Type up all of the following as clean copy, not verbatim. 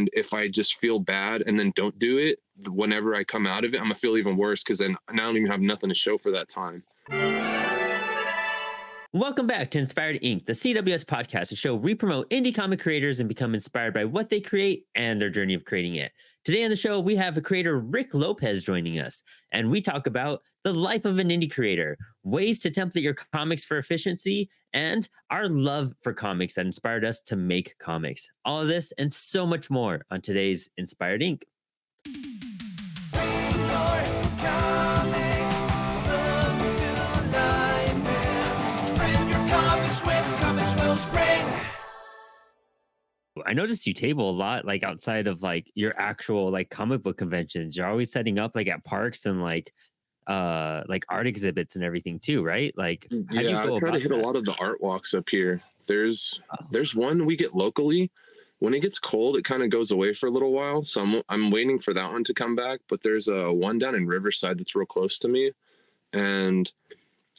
And if I just feel bad and then don't do it, whenever I come out of it, I'm gonna feel even worse because then I don't even have nothing to show for that time. Welcome back to Inspired Inc., the CWS podcast, a show we promote indie comic creators and become inspired by what they create and their journey of creating it. Today on the show, we have creator Rick Lopez joining us, and we talk about the life of an indie creator, ways to template your comics for efficiency, and our love for comics that inspired us to make comics. All of this and so much more on today's Inspired Inc. I noticed you table a lot, like outside of like your actual like comic book conventions. You're always setting up like at parks and like art exhibits and everything too, right? Like how do you Yeah, I go try to about hit a that? lot of the art walks up here. There's Oh, there's one we get locally. When it gets cold, it kind of goes away for a little while. So I'm waiting for that one to come back. But there's a one down in Riverside that's real close to me, and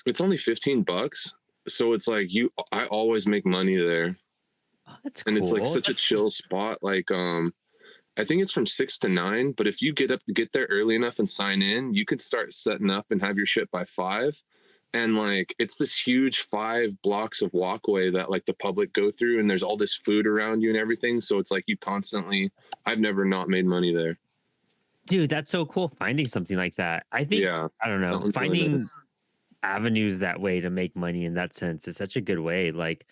it's only $15. So it's like I always make money there, that's and it's like cool. such a chill spot. Like I think it's from 6 to 9. But if you get there early enough and sign in, you could start setting up and have your shit by 5. And like it's this huge 5 blocks of walkway that like the public go through, and there's all this food around you and everything. So it's like I've never not made money there. Dude, that's so cool finding something like that. I think, Yeah, I don't that know, one's really finding nice. avenues that way to make money in that sense is such a good way. Like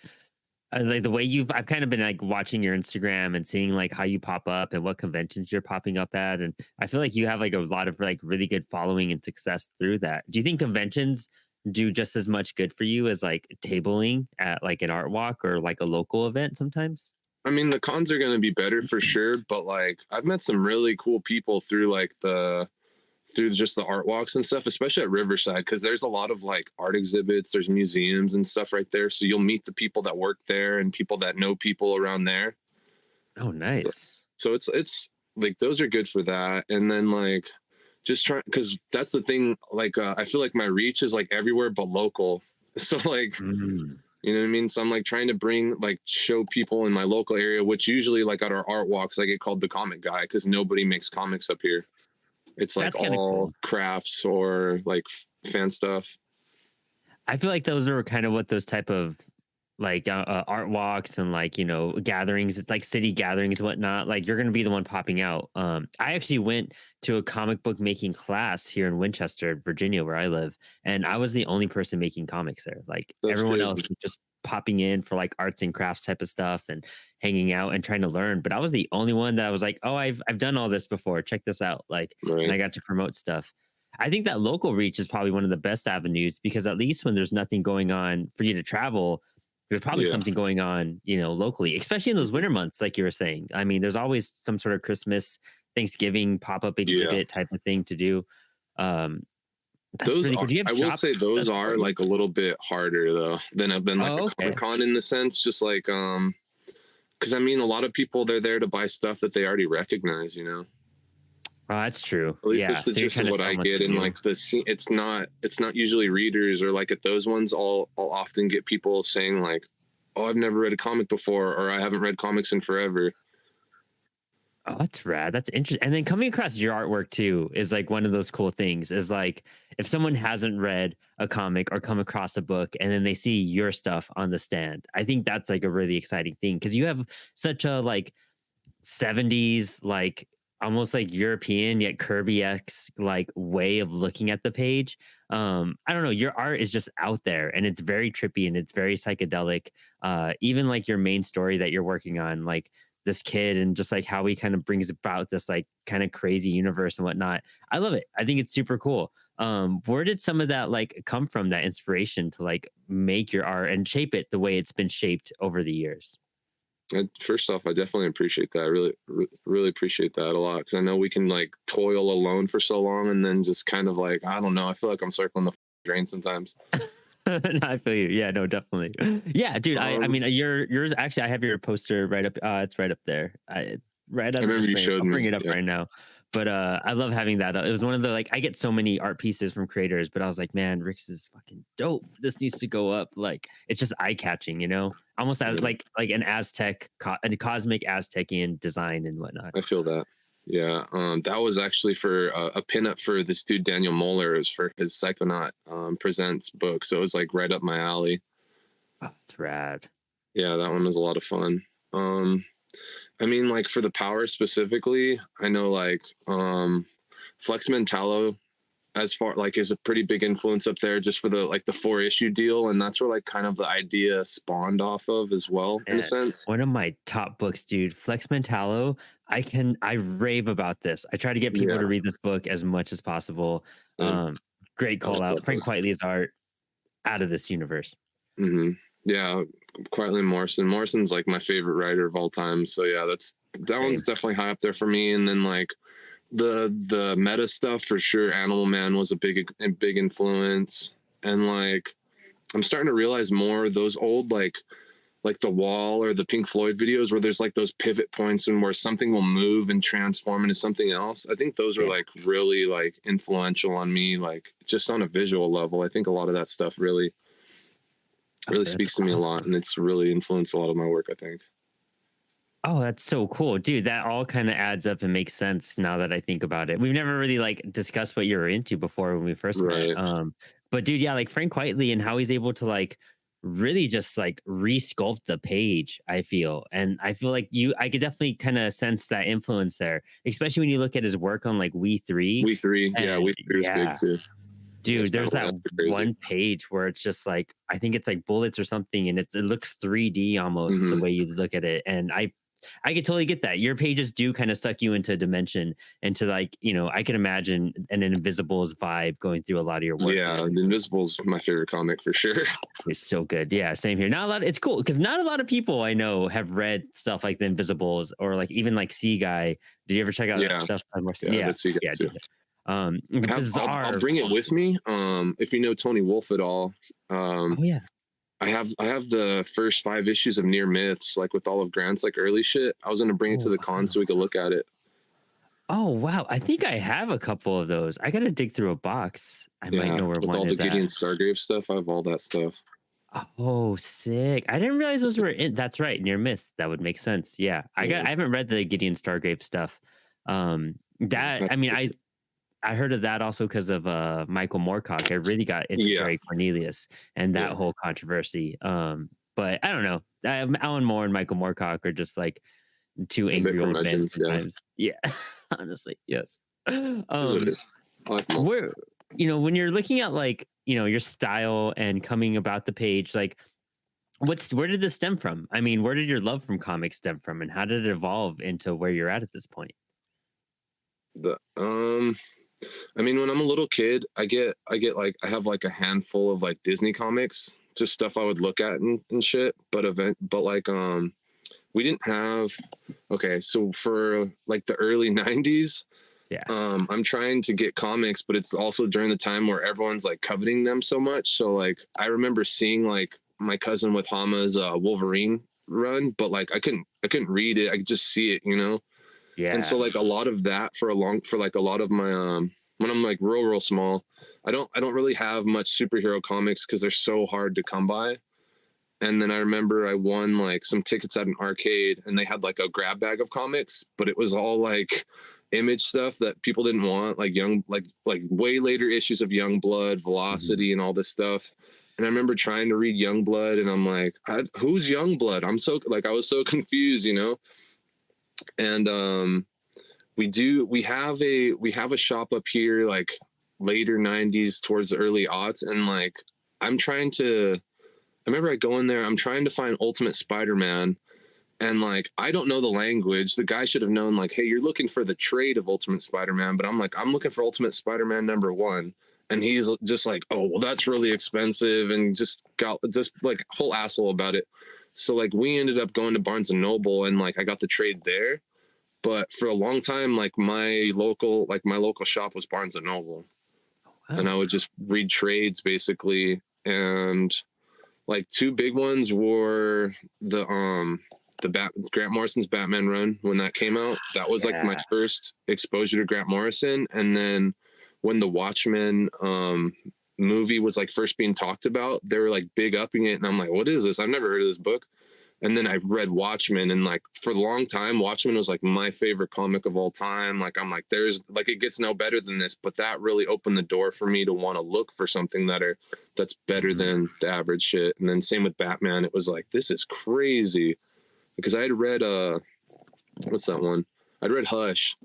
the way I've kind of been like watching your Instagram and seeing like how you pop up and what conventions you're popping up at. And I feel like you have like a lot of like really good following and success through that. Do you think conventions do just as much good for you as like tabling at like an art walk or like a local event sometimes? I mean, the cons are going to be better for sure, but like I've met some really cool people through just the art walks and stuff, especially at Riverside, because there's a lot of like art exhibits, there's museums and stuff right there. So you'll meet the people that work there and people that know people around there. Oh, nice. So it's like those are good for that. And then like just trying, because that's the thing. Like I feel like my reach is like everywhere but local. So like Mm. you know what I mean. So I'm like trying to show people in my local area, which usually like at our art walks I get called the comic guy because nobody makes comics up here. It's like That's kind of all cool. crafts or like fan stuff. I feel like those are kind of what those type of like art walks and like gatherings like city gatherings and whatnot, like you're going to be the one popping out. I actually went to a comic book making class here in Winchester, Virginia, where I live, and I was the only person making comics there. Like That's everyone crazy. else was just popping in for like arts and crafts type of stuff and hanging out and trying to learn, but I was the only one that was like, oh, I've done all this before, check this out, like, and Right. I got to promote stuff. I think that local reach is probably one of the best avenues because at least when there's nothing going on for you to travel, there's probably Yeah. something going on, locally, especially in those winter months, like you were saying. I mean, there's always some sort of Christmas, Thanksgiving pop-up Yeah. exhibit type of thing to do. Um, that's Those really are, cool. Do you have I will say shops those that are support you? like a little bit harder though than like a Oh, Comic okay. Con in the sense, just like because I mean a lot of people they're there to buy stuff that they already recognize, you know. Oh, that's true. At least Yeah. that's the So you're gist of kind of what I selling what get. you And do. like the scene, it's not usually readers or like at those ones. I'll often get people saying like, "Oh, I've never read a comic before," or "I haven't read comics in forever." Oh, that's rad. That's interesting. And then coming across your artwork too is like one of those cool things. Is like if someone hasn't read a comic or come across a book and then they see your stuff on the stand, I think that's like a really exciting thing because you have such a like 70s, like almost like European yet Kirby X like way of looking at the page. I don't know, your art is just out there and it's very trippy and it's very psychedelic. Even like your main story that you're working on, like this kid and just like how he kind of brings about this like kind of crazy universe and whatnot. I love it. I think it's super cool. Where did some of that like come from, that inspiration to like make your art and shape it the way it's been shaped over the years? First off, I definitely appreciate that. I really appreciate that a lot because I know we can like toil alone for so long and then just kind of like I don't know. I feel like I'm circling the drain sometimes. I feel you. Yeah, no, definitely. Yeah, dude. I Um, mean, yours actually. I have your poster right up. It's right up there. It's right I out of the remember you frame. showed I'll bring me. it up Yeah, right now. But I love having that. It was one of the like I get so many art pieces from creators, but I was like, man, Rick's is fucking dope. This needs to go up. Like it's just eye catching, you know, almost as yeah, like an Aztec, a cosmic Aztecian design and whatnot. I feel that. Yeah, that was actually for a pinup for this dude Daniel Moeller. It was for his Psychonaut Presents book, so it was like right up my alley. Oh, it's rad. Yeah, that one was a lot of fun. Um, I mean, like for the power specifically, I know like Flex Mentallo as far like is a pretty big influence up there just for the like the 4 issue deal, and that's where like kind of the idea spawned off of as well in a Man, sense. one of my top books, dude. Flex Mentallo. I rave about this. I try to get people Yeah, to read this book as much as possible. same. Great I love call out. that Frank book. Quitely's art out of this universe. Hmm. Yeah, Quietly Morrison. Morrison's like my favorite writer of all time. So yeah, that one's Same. definitely high up there for me. And then like the meta stuff for sure. Animal Man was a big influence. And like I'm starting to realize more those old like the Wall or the Pink Floyd videos where there's like those pivot points and where something will move and transform into something else. I think those are Yeah. like really like influential on me, like just on a visual level. I think a lot of that stuff Oh, really that's speaks to me a lot, awesome. and it's really influenced a lot of my work, I think. Oh, that's so cool, dude. That all kind of adds up and makes sense now that I think about it. We've never really like discussed what you were into before when we first met. Right. But dude, yeah, like Frank Whiteley and how he's able to like really just like resculpt the page. I feel, and I feel like I could definitely kind of sense that influence there, especially when you look at his work on like We Three, We Three. Yeah, and We Three is big yeah, too. Yeah, dude, there's Spider-Man that are crazy. one page where it's just like I think it's like bullets or something, and it looks 3D almost the Hmm. way you look at it, and I could totally get that. Your pages do kind of suck you into a dimension, into like I can imagine an Invisibles vibe going through a lot of your work, Yeah, man. The Invisible's my favorite comic for sure. It's so good. Yeah, same here. Not a lot. It's cool because not a lot of people I know have read stuff like the Invisibles or like even like Sea Guy. Did you ever check out that Yeah, stuff? yeah, I Yeah, did see yeah, that too. dude. I'll Bizarre. bring it with me. If you know Tony Wolf at all, Oh yeah. I have the first 5 issues of Near Myths, like with all of Grant's like early shit. I was gonna bring it to Oh the con wow. so we could look at it. Oh wow. I think I have a couple of those. I gotta dig through a box. I might Yeah, know where with one all the is at. Gideon Stargrave stuff, I have all that stuff. Oh, sick. I didn't realize those were in that's right, near myth. That would make sense. Yeah. Yeah, I haven't read the Gideon Stargrave stuff. That I mean, I heard of that also because of Michael Moorcock. I really got into yeah, Terry Cornelius and that yeah. whole controversy. But I don't know. Alan Moore and Michael Moorcock are just like two A bit angry old men curmudgeons. Yeah, sometimes. Yeah. Honestly, yes. is what it Um is. I like them all. where when you're looking at like your style and coming about the page, like where did this stem from? I mean, where did your love from comics stem from, and how did it evolve into where you're at this point? The I mean, when I'm a little kid, I get like I have like a handful of like Disney comics, just stuff I would look at and shit. But like we didn't have. Okay, so for like the early '90s, Yeah. I'm trying to get comics, but it's also during the time where everyone's like coveting them so much. So like I remember seeing like my cousin with Hama's Wolverine run, but like I couldn't read it. I could just see it, And so Yeah. like a lot of that for like a lot of my when I'm like real small, I don't really have much superhero comics because they're so hard to come by. And then I remember I won like some tickets at an arcade and they had like a grab bag of comics, but it was all like image stuff that people didn't want, like like way later issues of Young Blood, Mhm. Velocity, and all this stuff. And I remember trying to read Young Blood and I'm like, who's Young Blood? I'm so like I was so confused. And we have a shop up here like later '90s towards the early aughts, and like I'm trying to. I remember I go in there. I'm trying to find Ultimate Spider-Man, and like I don't know the language. The guy should have known. Like, hey, you're looking for the trade of Ultimate Spider-Man, but I'm like I'm looking for Ultimate Spider-Man #1, and he's just like, oh well, that's really expensive, and just got just like whole asshole about it. So like we ended up going to Barnes and Noble, and like I got the trade there, but for a long time like my local shop was Barnes and Noble, and I Wow. would just read trades basically. and like two big ones were Grant Morrison's Batman run when that came out. That was like my Yeah. first exposure to Grant Morrison. And then when the Watchmen movie was like first being talked about, they were like big upping it, and I'm like, what is this? I've never heard of this book. And then I read Watchmen, and like for a long time, Watchmen was like my favorite comic of all time. Like I'm like, there's like it gets no better than this. But that really opened the door for me to want to look for something that's better than the average shit. And then same with Batman, it was like, this is crazy, because I had read what's that one? I'd read Hush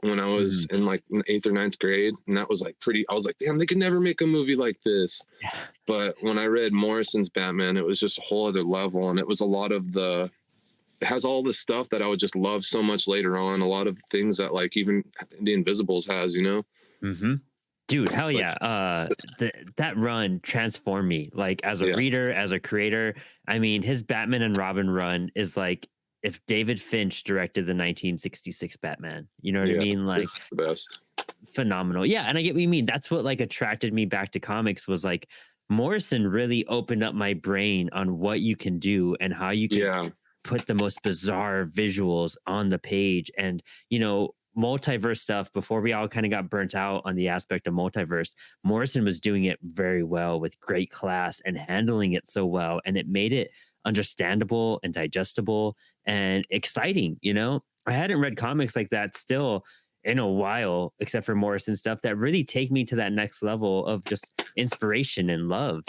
when I was in like 8th or 9th grade, and that was like pretty. I was like, damn, they could never make a movie like this. Yeah. But when I read Morrison's Batman, it was just a whole other level, and it was a lot of it has all the stuff that I would just love so much later on. A lot of things that like even the Invisibles has, you know. Dude, hell Like, yeah. That run transformed me, like, as a yeah, reader, as a creator. I mean, his Batman and Robin run is like if David Finch directed the 1966 Batman. You know what I yeah, mean? Like, it's the best. phenomenal. Yeah, and I get what you mean. That's what like attracted me back to comics, was like Morrison really opened up my brain on what you can do and how you can Yeah, put the most bizarre visuals on the page. And multiverse stuff, before we all kind of got burnt out on the aspect of multiverse, Morrison was doing it very well with great class and handling it so well, and it made it understandable and digestible and exciting. I hadn't read comics like that still in a while, except for Morrison stuff that really take me to that next level of just inspiration and love.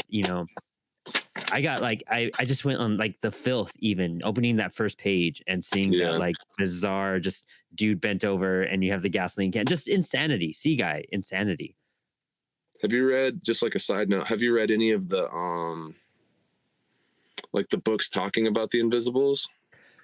I got like I just went on like the filth, even opening that first page and seeing that yeah. like bizarre just dude bent over and you have the gasoline can, just insanity, sea guy insanity. Have you read, just like a side note? Have you read any of the like the books talking about the Invisibles?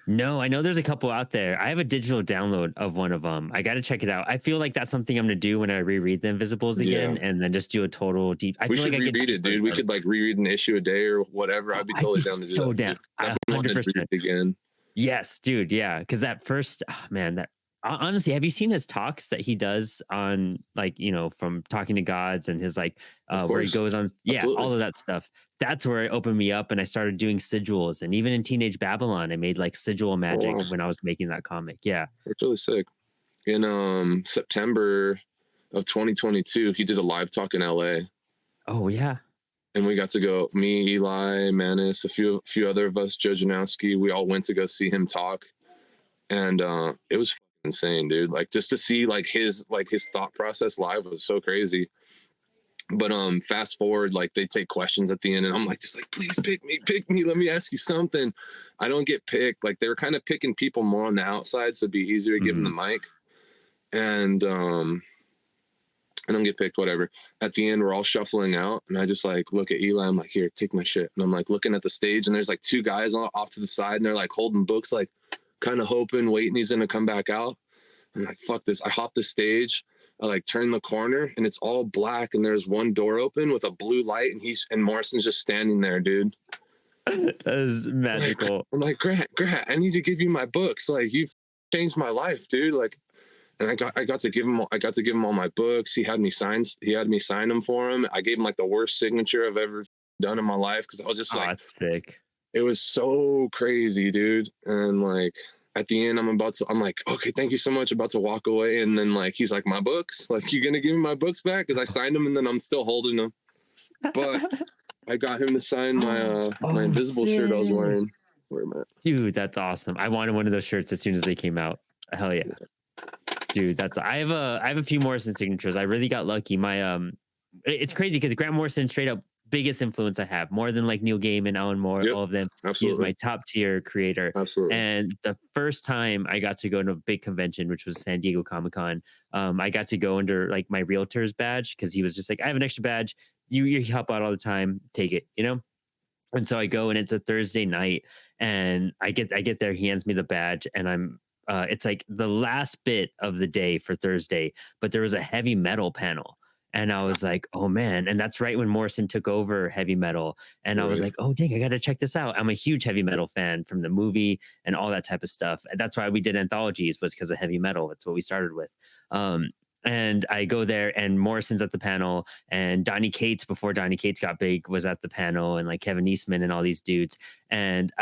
No, I know there's a couple out there. I have a digital download of one of them. I got to check it out. I feel like that's something I'm gonna do when I reread the Invisibles Yeah. again, and then just do a total deep. I We feel like should I get reread it, deeper. dude. We could like reread an issue a day or whatever. Oh, I'd be I'd be totally down to do so that, down. dude. I've been wanting to read 100%. it again. Yes, dude. Yeah, because that first, oh, man, that honestly, have you seen his talks that he does on, like, from talking to gods, and his like Of where he course. goes on, yeah, Absolutely. all of that stuff. That's where it opened me up, and I started doing sigils, and even in Teenage Babylon, I made like sigil Oh, magic wow. when I was making that comic. Yeah. That's really sick. In September of 2022, he did a live talk in LA. Oh yeah. And we got to go, me, Eli, Manis, a few other of us, Joe Janowski, we all went to go see him talk. And it was insane, dude. Like just to see his thought process live was so crazy. But fast forward, like they take questions at the end, and I'm like, just like, please pick me, let me ask you something. I don't get picked. Like they were kind of picking people more on the outside, so it'd be easier to give them the Mhm. mic. And I don't get picked, whatever. At the end, we're all shuffling out, and I just like look at Eli. I'm like, here, take my shit. And I'm like looking at the stage, and there's like two guys off to the side, and they're like holding books, like kind of hoping, waiting he's gonna come back out. I'm like, fuck this. I hop the stage. I like turn the corner, and it's all black, and there's one door open with a blue light, and Morrison's just standing there, dude. That is magical. I'm like, Grant, I need to give you my books. Like you've changed my life, dude. Like, and I got to give him all my books. He had me sign them for him. I gave him like the worst signature I've ever done in my life, because I was just Oh, like, that's sick. it was so crazy, dude. And like at the end, I'm like, okay, thank you so much. About to walk away, and then like he's like, my books, like you gonna give me my books back? Because I signed them, and then I'm still holding them. But I got him to sign my my Oh, invisible shirt I was sick. wearing. Where am I? Dude, that's awesome. I wanted one of those shirts as soon as they came out. Hell yeah. Dude, I have a few Morrison signatures. I really got lucky. It's crazy because Grant Morrison, straight up biggest influence I have, more than like Neil Gaiman, Alan Moore, Yep, all of them. He is absolutely, my top tier creator. absolutely. And the first time I got to go to a big convention, which was San Diego Comic Con, I got to go under like my realtor's badge, because he was just like, I have an extra badge. You help out all the time. Take it. And so I go, and it's a Thursday night, and I get there. He hands me the badge, and it's like the last bit of the day for Thursday, but there was a heavy metal panel. And I was like, oh man. And that's right when Morrison took over heavy metal. And I was Right. like, oh dang, I gotta check this out. I'm a huge heavy metal fan from the movie and all that type of stuff. And that's why we did anthologies, was because of heavy metal. That's what we started with. Um, and I go there, and Morrison's at the panel, and Donny Cates, before Donny Cates got big, was at the panel, and like Kevin Eastman and all these dudes. And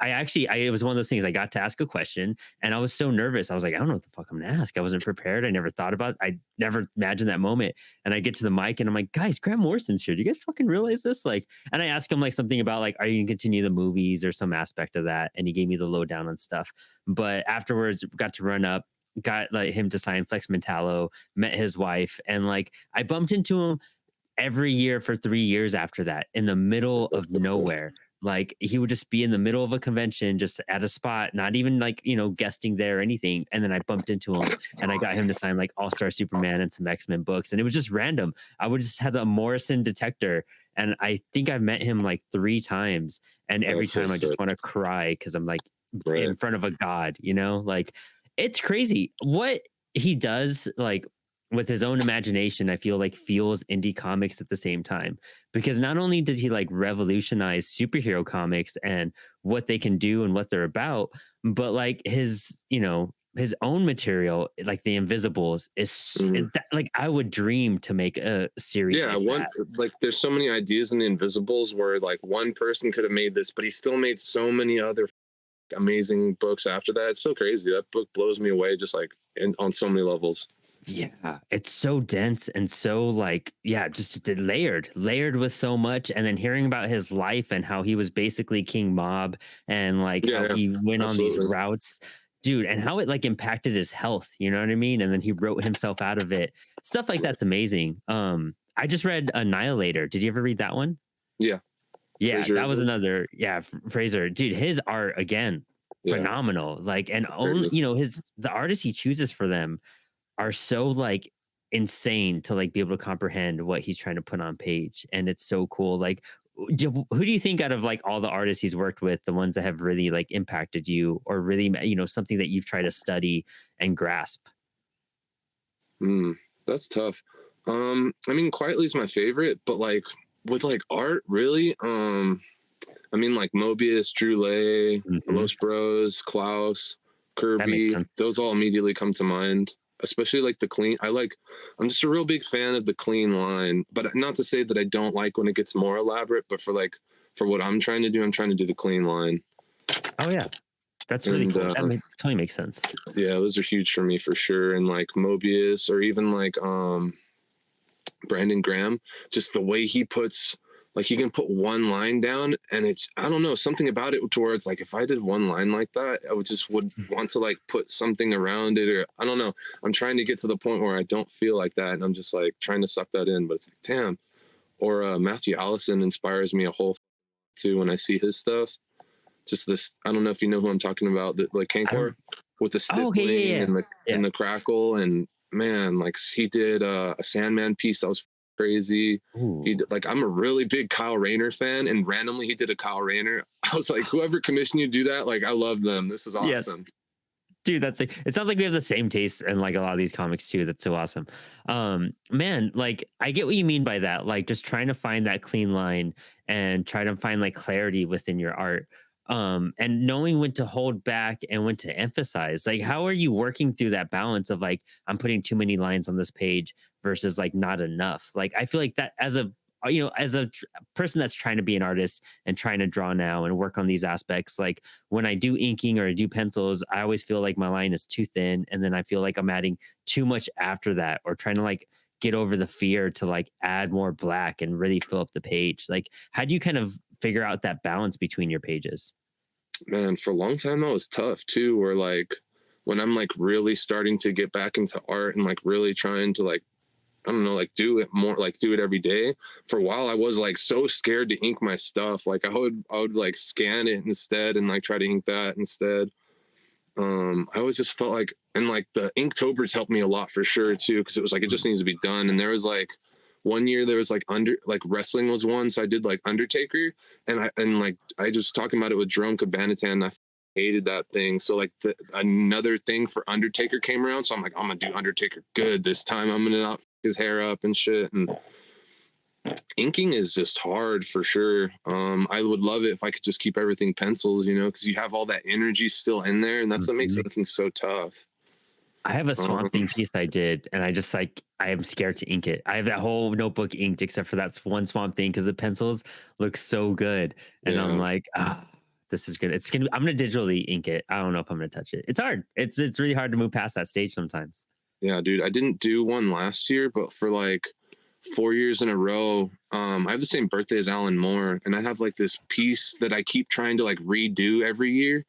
it was one of those things, I got to ask a question and I was so nervous. I was like, I don't know what the fuck I'm gonna ask. I wasn't prepared. I never thought about it. I never imagined that moment. And I get to the mic and I'm like, guys, Grant Morrison's here. Do you guys fucking realize this? Like, and I asked him like something about like, are you gonna continue the movies or some aspect of that? And he gave me the lowdown on stuff. But afterwards, got to run up, got like him to sign Flex Mentallo, met his wife, and like I bumped into him every year for 3 years after that, in the middle of nowhere. Like he would just be in the middle of a convention, just at a spot, not even like, guesting there or anything. And then I bumped into him and I got him to sign like All-Star Superman and some X-Men books. And it was just random. I would just have a Morrison detector. And I think I've met him like 3 times. And every That's so time I just sick. want to cry because I'm like Right. in front of a god, like it's crazy what he does, like with his own imagination. I feel like fuels indie comics at the same time, because not only did he like revolutionize superhero comics and what they can do and what they're about, but like his own material, like the Invisibles, Mhm. like I would dream to make a series Yeah, like that. like there's so many ideas in the Invisibles where like one person could have made this, but he still made so many other amazing books after that. It's so crazy. That book blows me away, just like on so many levels. Yeah, it's so dense and so like, yeah, just layered with so much. And then hearing about his life and how he was basically King Mob, and like Yeah, how yeah, he went on these absolutely. routes, dude, and how it like impacted his health, you know what I mean? And then he wrote himself out of it. Stuff like Right. that's amazing. I just read Annihilator. Did you ever read that one? Yeah, Yeah, Fraser that was Isaac. another. Yeah, Fraser, dude, his art again, Yeah, phenomenal. Like, and own, crazy. his the artists he chooses for them are so like insane to like be able to comprehend what he's trying to put on page, and it's so cool. Like, who do you think out of like all the artists he's worked with, the ones that have really like impacted you, or really something that you've tried to study and grasp? That's tough. I mean, Quietly is my favorite, but like with like art, really, I mean, like Mobius, Drew Lay, Hmm. Los Bros, Klaus, That makes Kirby, sense. those all immediately come to mind. Especially like the clean. I'm just a real big fan of the clean line, but not to say that I don't like when it gets more elaborate. But for what I'm trying to do, I'm trying to do the clean line, Oh yeah, that's really and cool. Totally makes sense. yeah, those are huge for me for sure. And like Mobius, or even like Brandon Graham, just the way he puts, like he can put one line down, and it's, I don't know, something about it to where it's like if I did one line like that, I would want to like put something around it, or I don't know. I'm trying to get to the point where I don't feel like that, and I'm just like trying to suck that in, but it's like damn. Or Matthew Allison inspires me a whole too when I see his stuff. Just this, I don't know if you know who I'm talking about, that like I Kankor don't. with the Oh, okay, yeah, stippling yeah, and yeah. the crackle, and man, like he did a Sandman piece that was crazy. He Ooh. did, like, I'm a really big Kyle Rayner fan, and randomly he did a Kyle Rayner. I was like, whoever commissioned you to do that, like I love them. This is Yes. awesome. Dude, that's like, it sounds like we have the same taste in like a lot of these comics too. That's so awesome. Man, like I get what you mean by that. Like just trying to find that clean line and try to find like clarity within your art. And knowing when to hold back and when to emphasize. Like, how are you working through that balance of like, I'm putting too many lines on this page versus like not enough? Like, I feel like that as a person that's trying to be an artist and trying to draw now and work on these aspects, like when I do inking or I do pencils, I always feel like my line is too thin. And then I feel like I'm adding too much after that, or trying to like get over the fear to like add more black and really fill up the page. Like, how do you kind of figure out that balance between your pages? Man, for a long time that was tough too. Where like when I'm like really starting to get back into art and like really trying to like, I don't know, like do it more, like do it every day. For a while, I was like so scared to ink my stuff. Like I would like scan it instead and like try to ink that instead. I always just felt like, and like the Inktober's helped me a lot for sure too, because it was like it just Mm. needs to be done. And there was like one year there was like wrestling was one, so I did like Undertaker, and like I just talking about it with Jerome Cabanatan. I hated that thing. So like another thing for Undertaker came around, so I'm like I'm gonna do Undertaker good this time. I'm gonna not f- his hair up and shit. And inking is just hard for sure. I would love it if I could just keep everything pencils, because you have all that energy still in there, and that's what makes Mhm. inking so tough. I have a Um, Swamp Thing piece I did, and I just like I am scared to ink it. I have that whole notebook inked except for that one Swamp Thing because the pencils look so good, and I'm yeah, like, ah, this is good. It's gonna. I'm gonna digitally ink it. I don't know if I'm gonna touch it. It's hard. It's really hard to move past that stage sometimes. yeah, dude. I didn't do one last year, but for like 4 years in a row, I have the same birthday as Alan Moore, and I have like this piece that I keep trying to like redo every year.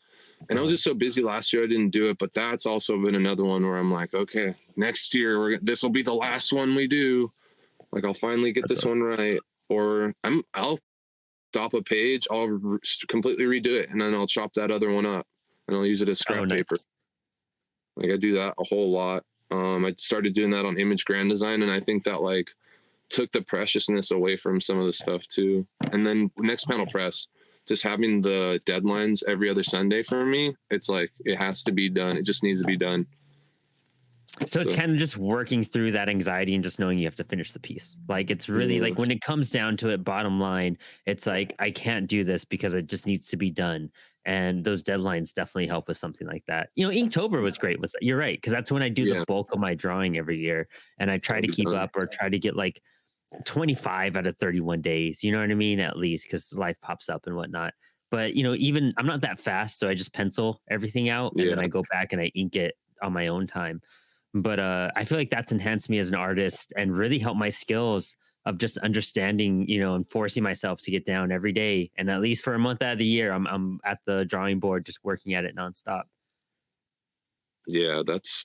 And I was Uh, just so busy last year, I didn't do it. But that's also been another one where I'm like, okay, next year this will be the last one we do. Like I'll finally get that's this one right, or I'll stop a page, I'll completely redo it, and then I'll chop that other one up, and I'll use it as oh, scrap nice. paper. Like I do that a whole lot. I started doing that on Image Grand Design, and I think that like took the preciousness away from some of the stuff too. And then next panel press, just having the deadlines every other Sunday for me, it's like it has to be done. It just needs to be done. So it's So kind of just working through that anxiety and just knowing you have to finish the piece. Like it's really yeah, like when it comes down to it, bottom line, it's like I can't do this because it just needs to be done. And those deadlines definitely help with something like that. You know, Inktober was great with it. You're right, because that's when I do the yeah, bulk of my drawing every year. And I try I'll to be keep done. up or try to get like 25 out of 31 days. You know what I mean? At least because life pops up and whatnot. But you know, even I'm not that fast, so I just pencil everything out and then Yeah, I go back and I ink it on my own time. But I feel like that's enhanced me as an artist and really helped my skills of just understanding, you know, and forcing myself to get down every day. And at least for a month out of the year, I'm at the drawing board just working at it nonstop. yeah. That's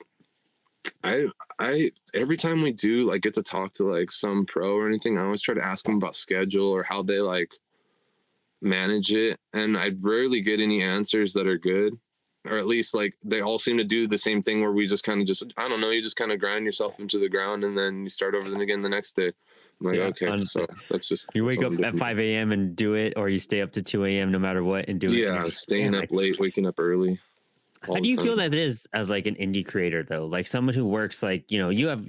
I I every time we do like get to talk to like some pro or anything, I always try to ask them about schedule or how they like manage it, and I rarely get any answers that are good, or at least like they all seem to do the same thing where we just kind of just I don't know, you just kind of grind yourself into the ground and then you start over then again the next day. I'm like, Yeah, okay, so honestly, you that's wake what up I'm at doing. 5 a.m. and do it, or you stay up to 2 a.m. no matter what and do it. And you're Yeah, just like, staying damn, up late, waking up early how all do the you feel time. that is as like an indie creator though? Like someone who works like, you know, you have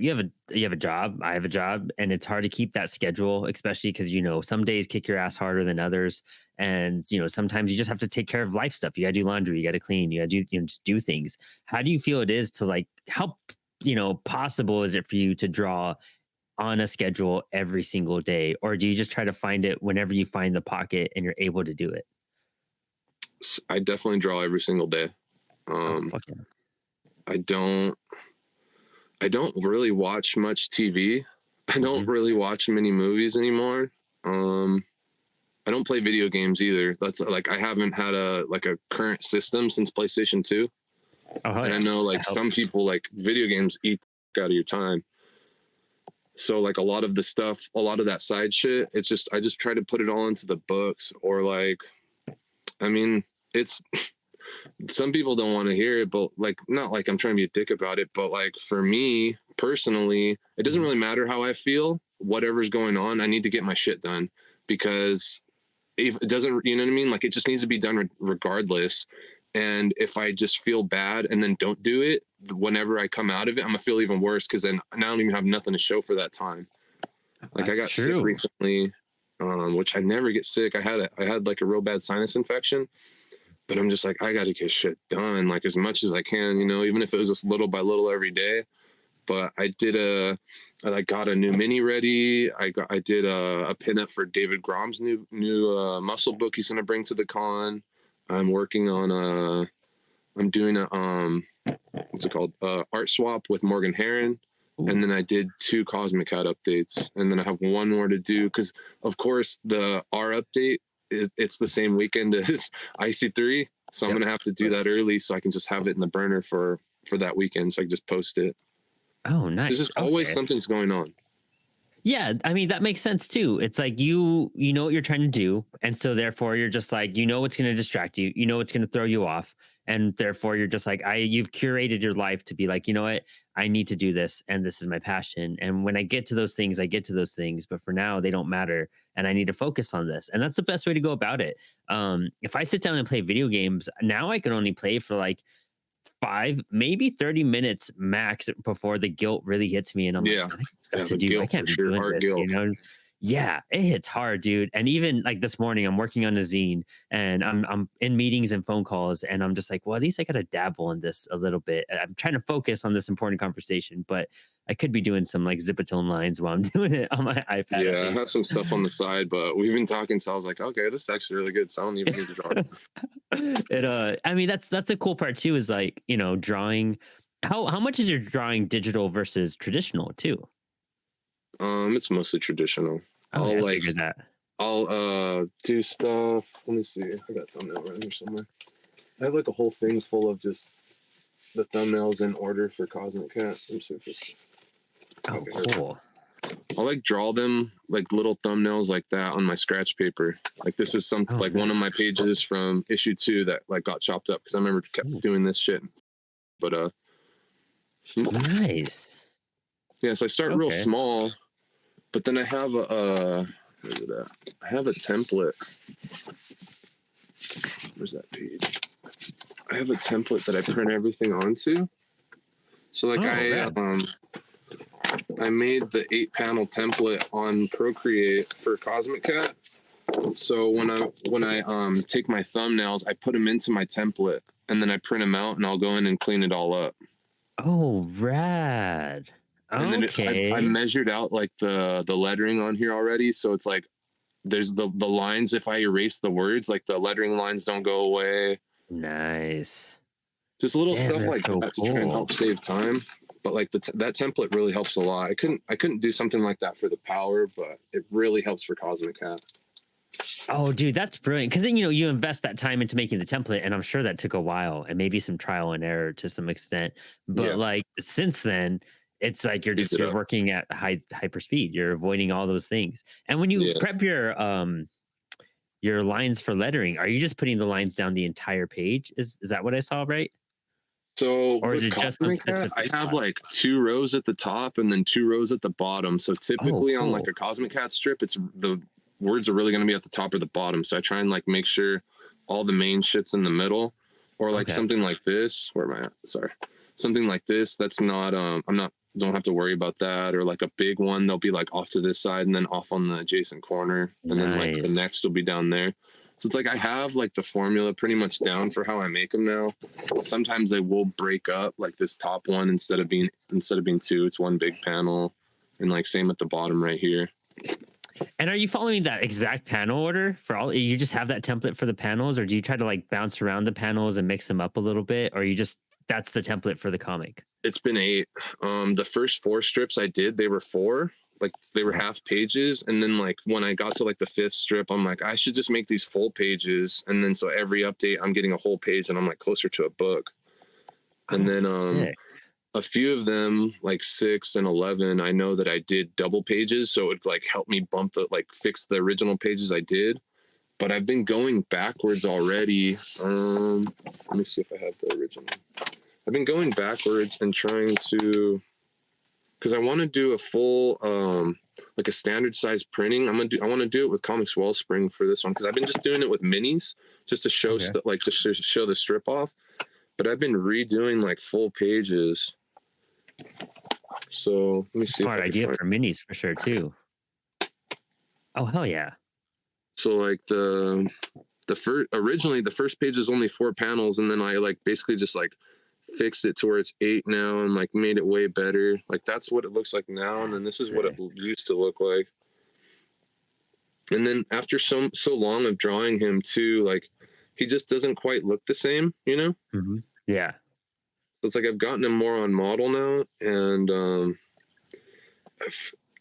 a job, I have a job, and it's hard to keep that schedule, especially because you know, some days kick your ass harder than others. And you know, sometimes you just have to take care of life stuff. You gotta do laundry, you gotta clean, you gotta do, you know, just do things. How do you feel it is to like how you know possible is it for you to draw on a schedule every single day? Or do you just try to find it whenever you find the pocket and you're able to do it? I definitely draw every single day. Oh Um, fuck yeah. I don't I don't really watch much TV. I don't Hmm. really watch many movies anymore. Um, I don't play video games either. That's like I haven't had a current system since PlayStation 2. Oh hell And I yeah. know like That some helps. people like video games eat out of your time. So like a lot of the stuff, a lot of that side shit, it's just I just try to put it all into the books or like I mean, it's some people don't want to hear it, but like not like I'm trying to be a dick about it, but like for me personally, it doesn't Mhm. really matter how I feel, whatever's going on, I need to get my shit done because if it doesn't, you know what I mean? Like it just needs to be done regardless. And if I just feel bad and then don't do it, whenever I come out of it, I'm gonna feel even worse because then I don't even have nothing to show for that time. Like I That's got sick true. recently, which I never get sick. I had like a real bad sinus infection, but I'm just like I got to get shit done like as much as I can, you know, even if it was just little by little every day. But I like got a new mini ready. I did a pinup for David Grom's new muscle book he's gonna bring to the con. I'm working on I'm doing a what's it called art swap with Morgan Heron, and Ooh. then I did two Cosmic Cat updates, and then I have one more to do because of course the R update it's the same weekend as IC3, so I'm Yep. gonna have to Of do that course. early so I can just have it in the burner for that weekend, so I can just post it. Oh, There's nice. just always Okay. something's going on. Yeah, I mean that makes sense too. It's like you know what you're trying to do, and so therefore you're just like you know what's going to distract you, you know what's going to throw you off, and therefore you're just like you've curated your life to be like you know what I need to do this, and this is my passion. And when I get to those things, I get to those things, but for now they don't matter, and I need to focus on this, and that's the best way to go about it. If I sit down and play video games now, I can only play for like 5, maybe 30 minutes max before the guilt really hits me and I'm like, Yeah, "Man, I got stuff yeah, to the do. I guilt can't for be sure, doing art this," you guilt. know? Yeah, it hits hard, dude. And even like this morning, I'm working on a zine and I'm in meetings and phone calls, and I'm just like, well, at least I gotta dabble in this a little bit. I'm trying to focus on this important conversation, but I could be doing some like Zipatone lines while I'm doing it on my iPad at Yeah, I have least. some stuff on the side, but we've been talking, so I was like, okay, this is actually really good. So I don't even need to draw. It I mean that's a cool part too, is like, drawing. How much is your drawing digital versus traditional too? It's mostly traditional. Okay, I'll I like figured that. I'll do stuff. Let me see. I got a thumbnail around here somewhere. I have like a whole thing full of just the thumbnails in order for Cosmic Cat. Let me see if this. Oh, Okay, cool. I'll like draw them like little thumbnails like that on my scratch paper. Like this is some Oh, like one of my nice. pages from issue 2 that like got chopped up because I remember kept Ooh, doing this shit. But nice. yeah, so I start real Okay. small, but then I have a where's it at? I have a template. Where's that page? I have a template that I print everything onto. So like Oh, rad. I made the 8-panel template on Procreate for Cosmic Cat. So when I take my thumbnails, I put them into my template and then I print them out and I'll go in and clean it all up. Oh, rad. And then I Okay. measured out like the lettering on here already, so it's like there's the lines. If I erase the words, like the lettering lines don't go away. Nice. Just little Damn, stuff that's like so that to try and cool. help save time. But like that template really helps a lot. I couldn't do something like that for the Power, but it really helps for Cosmic Cat. Oh, dude, that's brilliant. Because then you invest that time into making the template, and I'm sure that took a while and maybe some trial and error to some extent. But Yeah, like since then, it's like speeds it you're up. working at hyper speed. You're avoiding all those things. And when you Yeah. prep your lines for lettering, are you just putting the lines down the entire page? Is that what I saw right? So Or is with it just on Cosmic Cat, I specific have spots? like 2 rows at the top and then 2 rows at the bottom. So Oh, typically on like cool. a Cosmic Cat strip, it's the words are really going to be at the top or the bottom. So I try and like make sure all the main shit's in the middle, or like Okay. something like this. Where am I at? Sorry, something like this. That's not. I'm not. Don't have to worry about that. Or like a big one, they'll be like off to this side and then off on the adjacent corner, and then like the Nice. next will be down there. So it's like I have like the formula pretty much down for how I make them now. Sometimes they will break up, like this top one instead of being two, it's one big panel, and like same at the bottom right here. And are you following that exact panel order for all? You just have that template for the panels, or do you try to like bounce around the panels and mix them up a little bit, or you just that's the template for the comic? It's been 8. The first 4 strips I did, they were 4, like they were Uh-huh. half pages, and then like when I got to like the 5th strip, I'm like I should just make these full pages, and then so every update I'm getting a whole page, and I'm like closer to a book. And Oh, then sick. a few of them like 6 and 11, I know that I did double pages, so it like helped me bump the like fix the original pages I did. But I've been going backwards already. Let me see if I have the original. I've been going backwards and trying to, because I want to do a full like a standard size printing. I want to do it with Comix Wellspring for this one, because I've been just doing it with minis just to show Okay. like to show the strip off. But I've been redoing like full pages. So let me It's a see if smart I can idea find. for minis for sure too. Oh, hell yeah. So like the first originally the first page is only 4 panels, and then I like basically just like fixed it to where it's 8 now and like made it way better. Like that's what it looks like now, and then this is what it Sick. used to look like. And then after so long of drawing him too, like he just doesn't quite look the same, you know. Mhm. Yeah. So it's like I've gotten him more on model now, and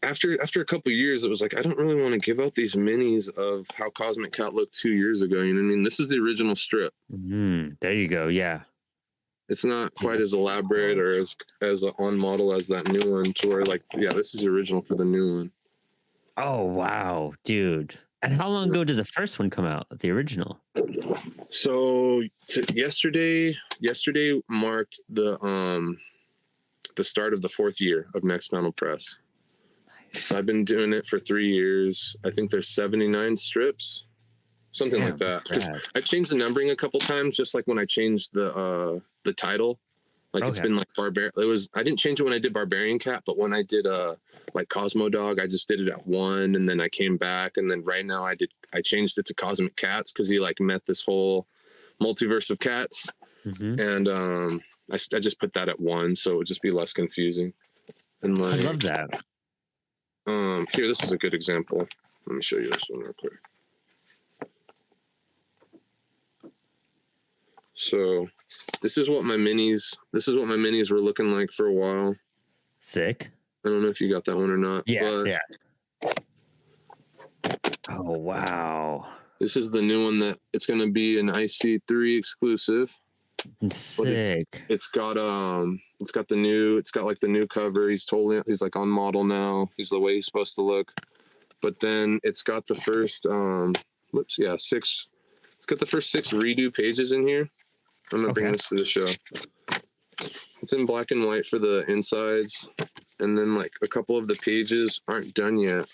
after a couple of years, it was like I don't really want to give out these minis of how Cosmic Cat looked 2 years ago. You know what I mean? This is the original strip. There you go. Yeah. It's not Dude, quite as that's elaborate dope. or as on model as that new one. To where like yeah, this is the original for the new one. Oh, wow, dude. And how long ago did the first one come out? The original? So yesterday marked the start of the 4th year of Next Panel Press. Nice. So I've been doing it for 3 years. I think there's 79 strips, something like Damn, that. that's Because rad. I changed the numbering a couple times, just like when I changed the title. Like it's Okay. been like I didn't change it when I did Barbarian Cat, but when I did like Cosmo Dog, I just did it at 1, and then I came back, and then right now I changed it to Cosmic Cats because he like met this whole multiverse of cats, Mm-hmm. and I just put that at 1, so it would just be less confusing. And I like love that. here, this is a good example. Let me show you this one real quick. So this is what my minis were looking like for a while. Sick. I don't know if you got that one or not. Yeah. But Yeah. Oh wow. this is the new one that it's going to be an IC3 exclusive. Sick. But it's got the new cover. He's like on model now. He's the way he's supposed to look. But then it's got the first six. It's got the first 6 redo pages in here. I'm gonna bring this to the show. It's in black and white for the insides, and then like a couple of the pages aren't done yet.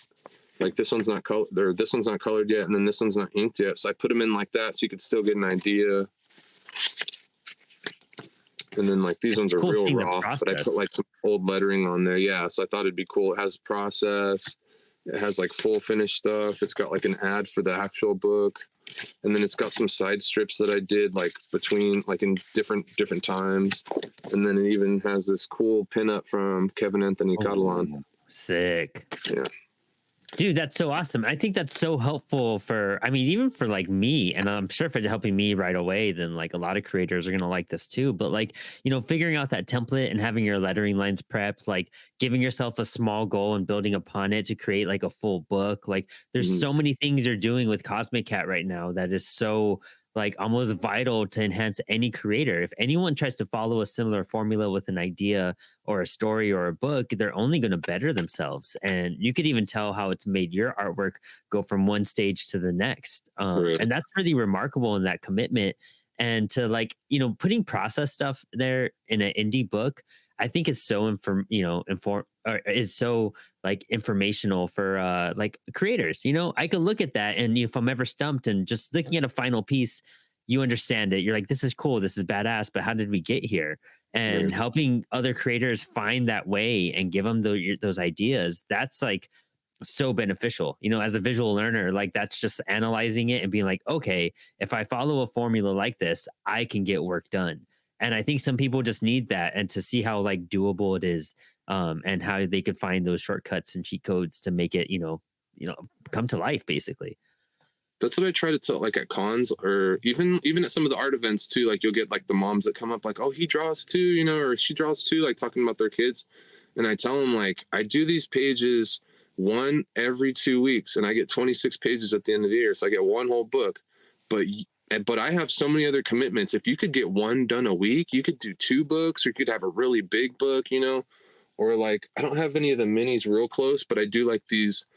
Like this one's not colored, or this one's not colored yet, and then this one's not inked yet. So I put them in like that, so you could still get an idea. And then like these ones are cool real raw, but I put like some old lettering on there. Yeah, so I thought it'd be cool. It has process. It has like full finished stuff. It's got like an ad for the actual book. And then it's got some side strips that I did like between like in different times. And then it even has this cool pinup from Kevin Anthony Catalan. Sick. Yeah. Dude, that's so awesome. I think that's so helpful even for like me, and I'm sure if it's helping me right away, then like a lot of creators are going to like this too. But like, figuring out that template and having your lettering lines prepped, like giving yourself a small goal and building upon it to create like a full book. Like there's so many things you're doing with Cosmic Cat right now that is so like almost vital to enhance any creator. If anyone tries to follow a similar formula with an idea or a story or a book, they're only going to better themselves. And you could even tell how it's made your artwork go from one stage to the next. And that's really remarkable in that commitment. And to like, putting process stuff there in an indie book, I think is so is so like informational for like creators. I could look at that, and if I'm ever stumped and just looking at a final piece, you understand it. You're like, this is cool, this is badass, but how did we get here? And helping other creators find that way and give them those ideas, that's like so beneficial. As a visual learner, like that's just analyzing it and being like, okay, if I follow a formula like this, I can get work done. And I think some people just need that, and to see how like doable it is, and how they could find those shortcuts and cheat codes to make it, come to life basically. That's what I try to tell, like at cons or even at some of the art events too. Like you'll get like the moms that come up like, oh, he draws too, or she draws too, like talking about their kids. And I tell them like, I do these pages one every 2 weeks, and I get 26 pages at the end of the year. So I get one whole book, but I have so many other commitments. If you could get one done a week, you could do 2 books, or you could have a really big book, or like, I don't have any of the minis real close, but I do like these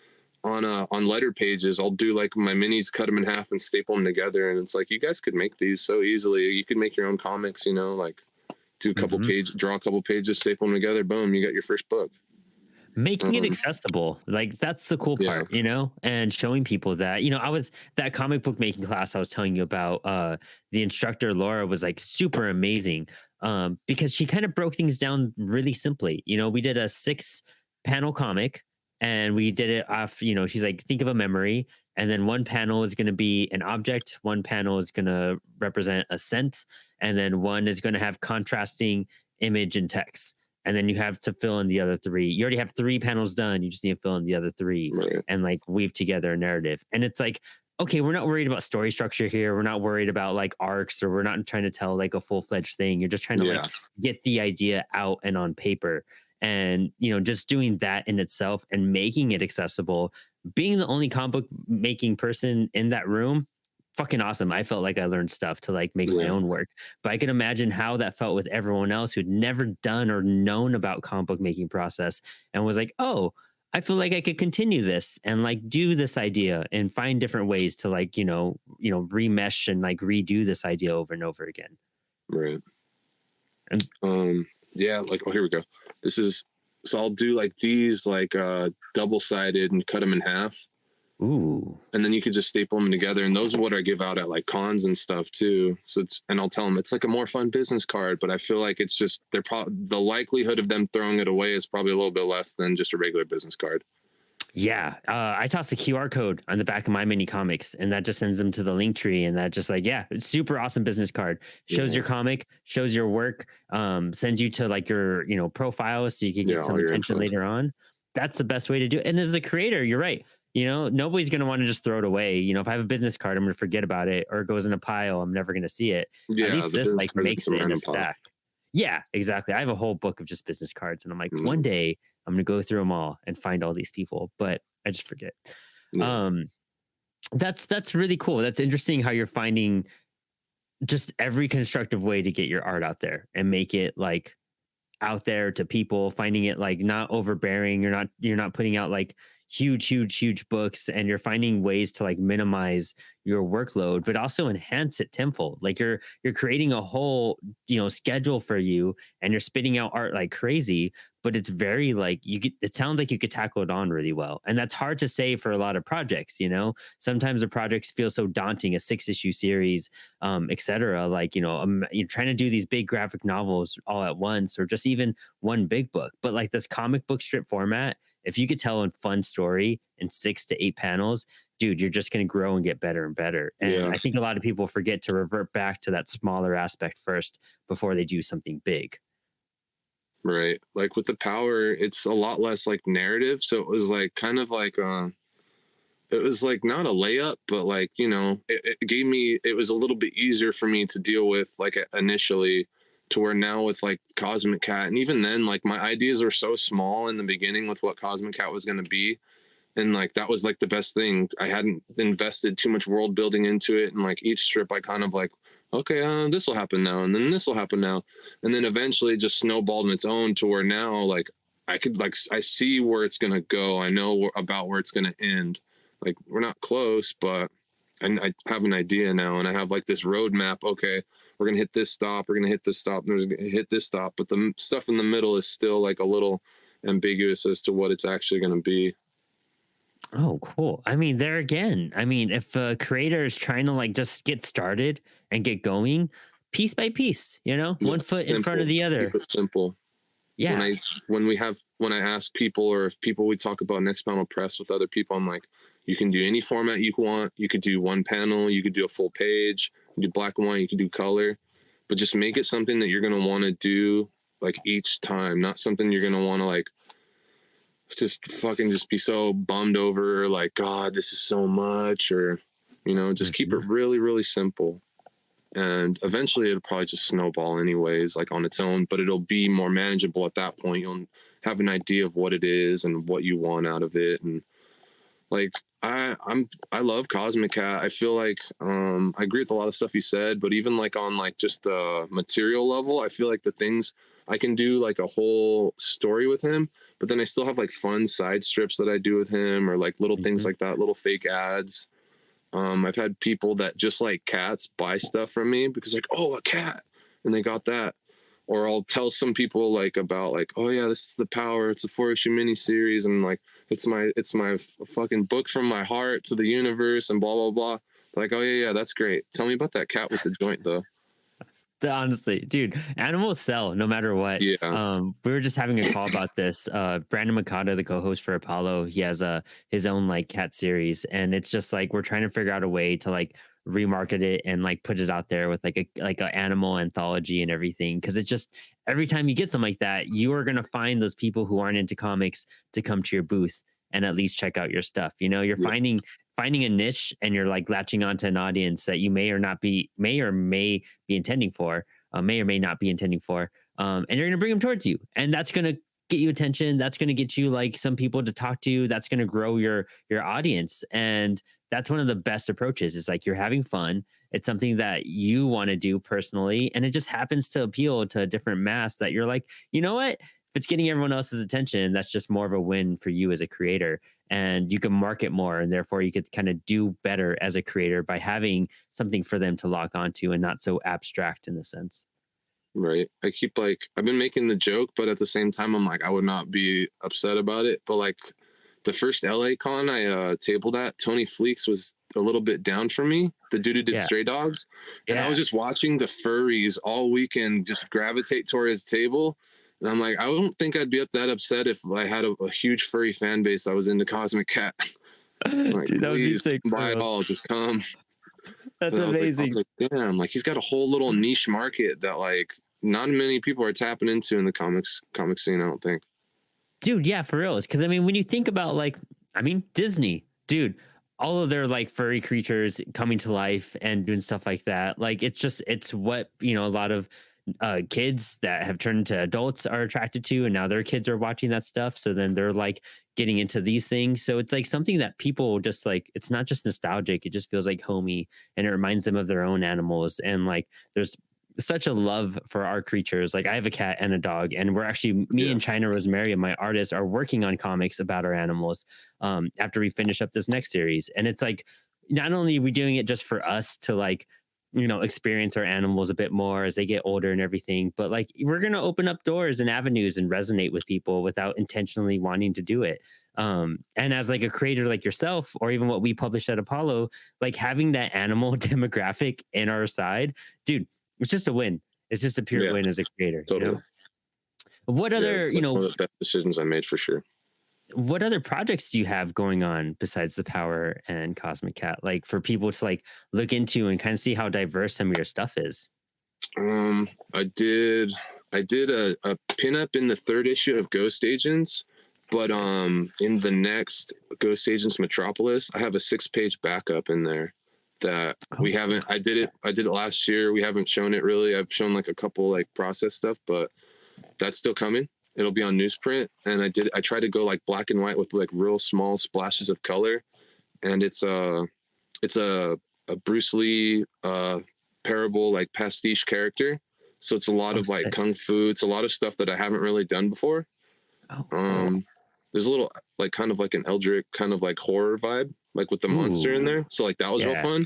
on letter pages. I'll do like my minis, cut them in half and staple them together. And it's like, you guys could make these so easily. You could make your own comics, like do a couple pages, draw a couple pages, staple them together. Boom. You got your first book. Making it accessible, like that's the cool part, and showing people that, I was that comic book making class I was telling you about, the instructor Laura was like super amazing, because she kind of broke things down really simply. We did a 6-panel comic, and we did it off, she's like, think of a memory, and then one panel is going to be an object, one panel is going to represent a scent, and then one is going to have contrasting image and text. And then you have to fill in the other 3. You already have 3 panels done. You just need to fill in the other 3 and like weave together a narrative. And it's like, okay, we're not worried about story structure here. We're not worried about like arcs, or we're not trying to tell like a full-fledged thing. You're just trying to like get the idea out and on paper. And, just doing that in itself and making it accessible, being the only comic book making person in that room, fucking awesome. I felt like I learned stuff to like make my own work, but I can imagine how that felt with everyone else who'd never done or known about comic book making process and was like, oh, I feel like I could continue this and like do this idea and find different ways to like, remesh and like redo this idea over and over again. Right. And like, oh, here we go. So I'll do like these like double-sided and cut them in half. Ooh. and then you could just staple them together. And those are what I give out at like cons and stuff too. So and I'll tell them it's like a more fun business card, but I feel like it's just the likelihood of them throwing it away is probably a little bit less than just a regular business card. Yeah, I toss a QR code on the back of my mini comics, and that just sends them to the link tree, and that just like, yeah, it's super awesome business card. Shows Yeah, your comic, shows your work, sends you to like your profile so you can yeah, get all some your attention info. later on. That's the best way to do it. And as a creator, you're right. Nobody's gonna want to just throw it away. If I have a business card, I'm gonna forget about it, or it goes in a pile. I'm never gonna see it. At Yeah, least the this business like card is makes a it in a random pile. stack. Yeah, exactly. I have a whole book of just business cards, and I'm like, one Mm, day I'm gonna go through them all and find all these people, but I just forget. yeah, Um, that's really cool. That's interesting how you're finding just every constructive way to get your art out there and make it like out there to people, finding it like not overbearing. You're not putting out like huge books, and you're finding ways to like minimize your workload, but also enhance it tenfold. Like you're creating a whole schedule for you, and you're spitting out art like crazy. But it's very like it sounds like you could tackle it on really well, and that's hard to say for a lot of projects. Sometimes the projects feel so daunting, a 6-issue series, etc. Like you're trying to do these big graphic novels all at once, or just even one big book. But like this comic book strip format, if you could tell a fun story in 6 to 8 panels, dude, you're just going to grow and get better and better. And yeah, I think a lot of people forget to revert back to that smaller aspect first before they do something big. right. Like with the power, it's a lot less like narrative. So it was like kind of like it was like not a layup, but like it gave me, it was a little bit easier for me to deal with like initially, to where now with like Cosmic Cat, and even then like my ideas were so small in the beginning with what Cosmic Cat was going to be, and like that was like the best thing. I hadn't invested too much world building into it, and like each strip I kind of like, okay, this will happen now, and then this will happen now, and then eventually it just snowballed on its own to where now like I could like I see where it's gonna go. I know about where it's gonna end. Like we're not close, but I have an idea now, and I have like this roadmap. Okay, we're gonna hit this stop. We're gonna hit this stop. We're gonna hit this stop. But the stuff in the middle is still like a little ambiguous as to what it's actually gonna be. Oh, cool. I mean, there again, I mean, if a creator is trying to like just get started and get going piece by piece, Yeah, one foot in front simple. of the Keep other. it simple. When Yeah. I when I ask people, or if people we talk about next panel press with other people, I'm like, you can do any format you want. You could do one panel. You could do a full page. You do black and white. You could do color, but just make it something that you're gonna want to do like each time, not something you're gonna want to like just fucking just be so bummed over, like, God, this is so much, or just keep Mhm. it really, really simple. And eventually it'll probably just snowball anyways, like on its own, but it'll be more manageable at that point. You'll have an idea of what it is and what you want out of it. And like I love Cosmic Cat. I feel like I agree with a lot of stuff you said, but even like on like just the material level, I feel like the things I can do like a whole story with him, but then I still have like fun side strips that I do with him, or like little things Mhm. like that, little fake ads. I've had people that just like cats buy stuff from me because like, oh, a cat, and they got that. Or I'll tell some people like about like, oh yeah, this is the power. It's a 4-issue mini series, and like it's my fucking book from my heart to the universe, and blah blah blah. Like, oh yeah, that's great. Tell me about that cat with the joint though. Honestly, dude, animals sell no matter what. Yeah, We were just having a call about this. Brandon Mikado, the co-host for Apollo, he has his own like cat series, and it's just like we're trying to figure out a way to like remarket it and like put it out there with like a animal anthology and everything. Because it's just every time you get something like that, you are gonna find those people who aren't into comics to come to your booth and at least check out your stuff. You're yeah, finding a niche, and you're like latching onto an audience that you may be intending for, may or may not be intending for, and you're going to bring them towards you, and that's going to get you attention. That's going to get you like some people to talk to. That's going to grow your audience, and that's one of the best approaches. Is like you're having fun. It's something that you want to do personally, and it just happens to appeal to a different mass that you're like, you know what? If it's getting everyone else's attention, that's just more of a win for you as a creator, and you can market more, and therefore you could kind of do better as a creator by having something for them to lock onto and not so abstract in a sense. right. I keep like I've been making the joke, but at the same time, I'm like I would not be upset about it. But like the first LA con I tabled at, Tony Fleeks was a little bit down for me, the dude who did Yeah. Stray Dogs. And I Yeah. was just watching the furries all weekend just gravitate toward his table. And I'm like, I don't think I'd be that upset if I had a huge furry fan base. I was into Cosmic Cat. I'm like, Dude, that would be please sick. buy it all, just come. That's But I amazing. was like, damn, like he's got a whole little niche market that like not many people are tapping into in the comic scene, I don't think. Dude, yeah, for real. Because I mean, when you think about like, I mean, Disney, dude, all of their like furry creatures coming to life and doing stuff like that. Like, it's what, you know, a lot of kids that have turned into adults are attracted to. And now their kids are watching that stuff. So then they're like getting into these things. So it's like something that people just like, it's not just nostalgic. It just feels like homey and it reminds them of their own animals. And like, there's such a love for our creatures. Like I have a cat and a dog, and we're actually me and China Rosemary and my artist are working on comics about our animals after we finish up this next series. And it's like not only are we doing it just for us to like, you know, experience our animals a bit more as they get older and everything, but like we're gonna open up doors and avenues and resonate with people without intentionally wanting to do it. And as like a creator like yourself, or even what we published at Apollo, like having that animal demographic in our side, dude, it's just a win. It's just a pure win as a creator. Totally. You know? What other, it's you like know, one of the best decisions I made for sure. what other projects do you have going on besides the Power and Cosmic Cat? Like for people to like look into and kind of see how diverse some of your stuff is. I did a pinup in the 3rd issue of Ghost Agents, but in the next Ghost Agents Metropolis, I have a 6-page backup in there that we haven't. I did it last year. We haven't shown it really. I've shown like a couple like process stuff, but that's still coming. It'll be on newsprint. And I tried to go like black and white with like real small splashes of color, and it's a Bruce Lee parable like pastiche character. So it's a lot of like kung fu. It's a lot of stuff that I haven't really done before. There's a little like kind of like an Eldritch kind of like horror vibe, like with the monster in there. So like that was real fun.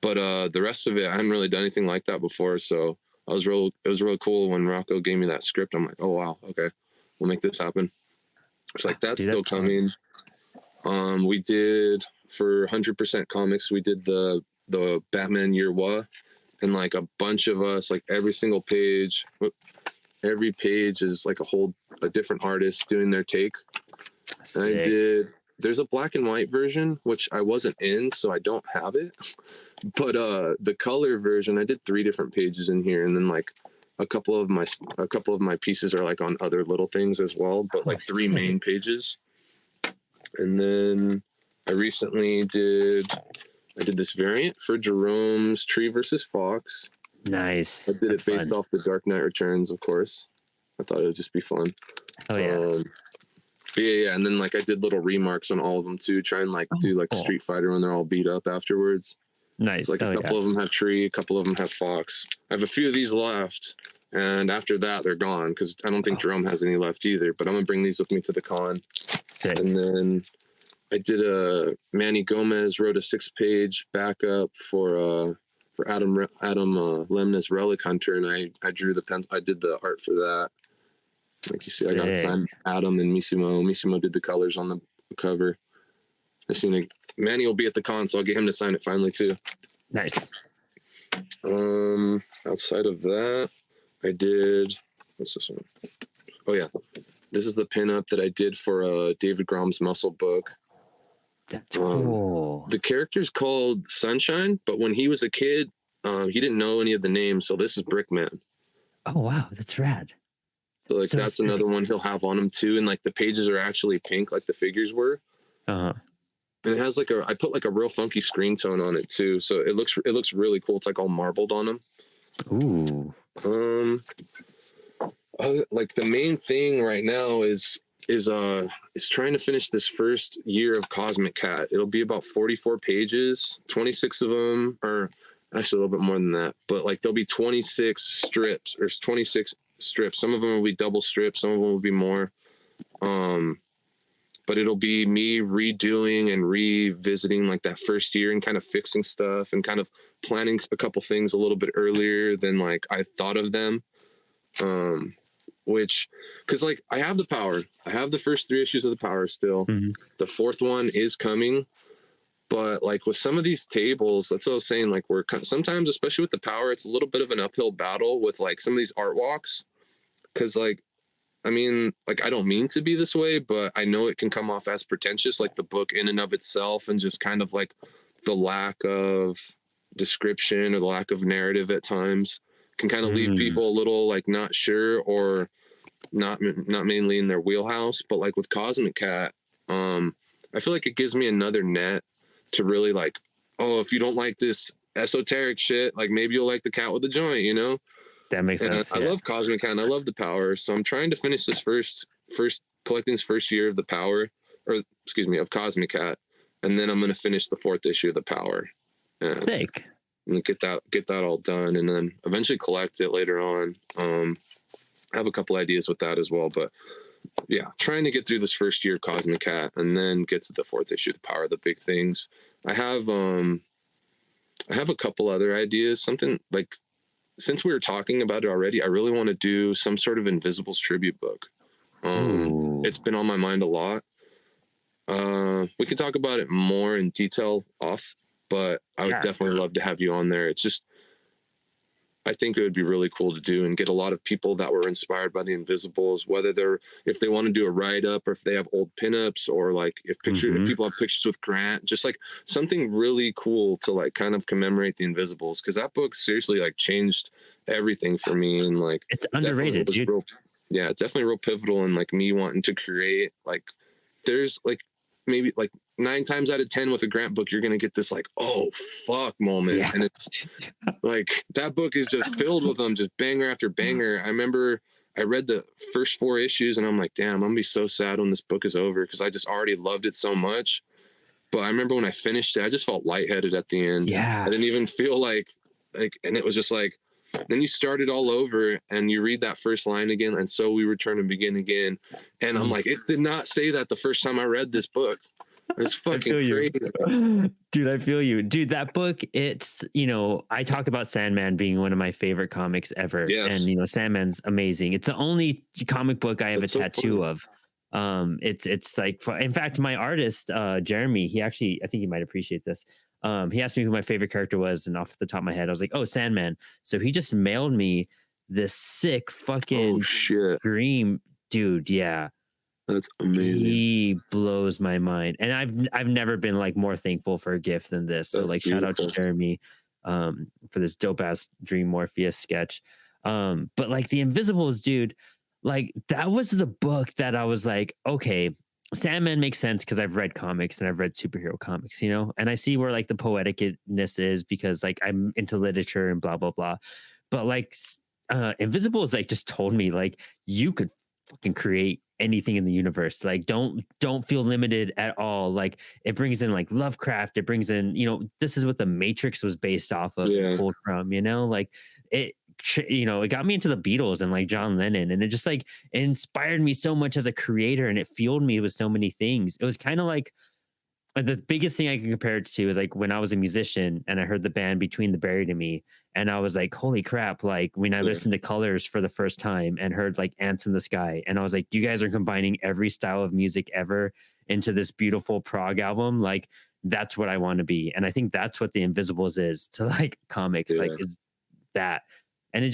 But the rest of it, I hadn't really done anything like that before. So it was really cool when Rocco gave me that script. I'm like, oh wow, okay, we'll make this happen. It's like that's still coming. We did for 100% Comics, we did the Batman Year One, and like a bunch of us, like every page is like a different artist doing their take. And there's a black and white version which I wasn't in, so I don't have it. But the color version, I did 3 different pages in here, and then like a couple of my pieces are like on other little things as well, but like 3 main pages. And then I recently did this variant for Jerome's Tree versus Fox. Nice. I did it based off the Dark Knight Returns, of course. I thought it would just be fun. Oh yeah. Yeah. And then like I did little remarks on all of them too, try and like do like Street Fighter when they're all beat up afterwards. Nice. Like a couple of them have Tree, a couple of them have Fox. I have a few of these left, and after that they're gone because I don't think Jerome has any left either. But I'm gonna bring these with me to the con. And then I did Manny Gomez wrote a 6-page backup for Adam Lemna's Relic Hunter, and I drew I did the art for that. Like you see, I got signed Adam and Missimo. Missimo did the colors on the cover. Manny will be at the con, so I'll get him to sign it finally too. Nice. Outside of that, I did. What's this one? Oh yeah, this is the pinup that I did for David Grom's Muscle book. That's cool. The character's called Sunshine, but when he was a kid, he didn't know any of the names. So this is Brickman. Oh wow, that's rad. So like that's another one he'll have on him too, and like the pages are actually pink, like the figures were. And it has like I put like a real funky screen tone on it too, so it looks really cool. It's like all marbled on him. Ooh. Like the main thing right now is trying to finish this first year of Cosmic Cat. It'll be about 44 pages, 26 of them, or actually a little bit more than that, but like there'll be 26 strips or 26 strips. Some of them will be double strips, some of them will be more. But it'll be me redoing and revisiting like that first year and kind of fixing stuff and kind of planning a couple things a little bit earlier than like I thought of them. which, because like I have the Power, I have the first 3 issues of the Power still. Mm-hmm. The 4th one is coming, but like with some of these tables, that's what I was saying. Like we're sometimes, especially with the Power, it's a little bit of an uphill battle with like some of these art walks, because like, I mean, like I don't mean to be this way, but I know it can come off as pretentious, like the book in and of itself, and just kind of like the lack of description or the lack of narrative at times can kind of leave people a little like not sure or not mainly in their wheelhouse. But like with Cosmic Cat, I feel like it gives me another net to really like, oh, if you don't like this esoteric shit, like maybe you'll like the cat with the joint, you know? That makes And sense. I Yeah. love Cosmic Cat and I love the Power. So I'm trying to finish this first collecting this first year of the Power, or excuse me, of Cosmic Cat. And then I'm going to finish the 4th issue of the Power. And Sick. get that all done, and then eventually collect it later on. I have a couple ideas with that as well, but yeah, trying to get through this first year of Cosmic Cat and then get to the 4th issue, the Power of the big things. I have a couple other ideas. Something like, since we were talking about it already, I really want to do some sort of Invisibles tribute book. It's been on my mind a lot. We can talk about it more in detail off, but I would definitely love to have you on there. It's just, I think it would be really cool to do and get a lot of people that were inspired by the Invisibles, whether if they want to do a write-up or if they have old pinups, or like if people have pictures with Grant, just like something really cool to like kind of commemorate the Invisibles. Cause that book seriously like changed everything for me. And like, it's underrated, dude. Definitely real pivotal in like me wanting to create, like, there's like maybe like 9 times out of 10 with a Grant book, you're going to get this like, oh fuck moment. Yeah. And it's like, that book is just filled with them, just banger after banger. I remember I read the first 4 issues and I'm like, damn, I'm gonna be so sad when this book is over, because I just already loved it so much. But I remember when I finished it, I just felt lightheaded at the end. Yeah. I didn't even feel like, and it was just like, then you start it all over and you read that first line again, and so we return and begin again. And I'm like, it did not say that the first time I read this book. It's fucking crazy. Dude, I feel you. Dude, that book, it's, you know, I talk about Sandman being one of my favorite comics ever. Yes. And, you know, Sandman's amazing. It's the only comic book I have a tattoo of. It's like, in fact, my artist, Jeremy, I think he might appreciate this. He asked me who my favorite character was, and off the top of my head, I was like, oh, Sandman. So he just mailed me this sick fucking dream, dude. Yeah. That's amazing. He blows my mind, and I've never been like more thankful for a gift than this. So like, beautiful. Shout out to Jeremy for this dope ass Dream Morpheus sketch. But like the Invisibles, dude, like that was the book that I was like, okay, Sandman makes sense because I've read comics and I've read superhero comics, you know, and I see where like the poeticness is because like I'm into literature and blah blah blah. But like Invisibles like just told me like you could fucking create anything in the universe. Like don't feel limited at all. Like it brings in like Lovecraft, it brings in, you know, this is what the Matrix was based off of, pulled from, you know, like it, you know, it got me into the Beatles and like John Lennon, and it just like it inspired me so much as a creator, and it fueled me with so many things. It was kind of like the biggest thing I can compare it to is like when I was a musician and I heard the band Between the Buried and Me, and I was like, holy crap, like when I listened to Colors for the first time and heard like Ants in the Sky, and I was like, you guys are combining every style of music ever into this beautiful prog album. Like that's what I want to be. And I think that's what the Invisibles is to like comics, like is that. And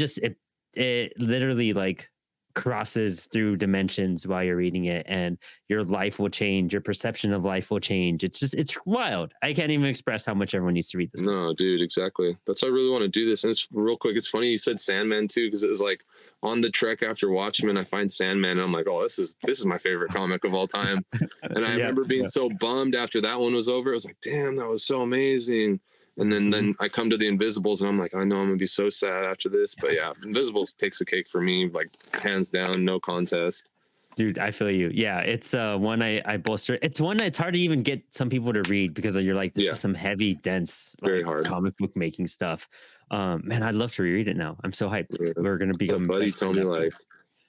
it literally like crosses through dimensions while you're reading it, and your life will change, your perception of life will change. It's wild. I can't even express how much everyone needs to read this. No, dude, exactly. That's why I really want to do this. And it's real quick, it's funny you said Sandman too, because it was like on the trek after Watchmen, I find Sandman and I'm like, oh, this is my favorite comic of all time. And I remember being so bummed after that one was over. I was like, damn, that was so amazing. And then I come to the Invisibles and I'm like, I know I'm gonna be so sad after this. But yeah, Invisibles takes a cake for me, like hands down, no contest. Dude, I feel you. Yeah, it's one I bolster. It's one it's hard to even get some people to read because you're like, this is some heavy, dense, like, very hard comic book making stuff. Man, I'd love to reread it now. I'm so hyped. We're gonna become. Buddy told me like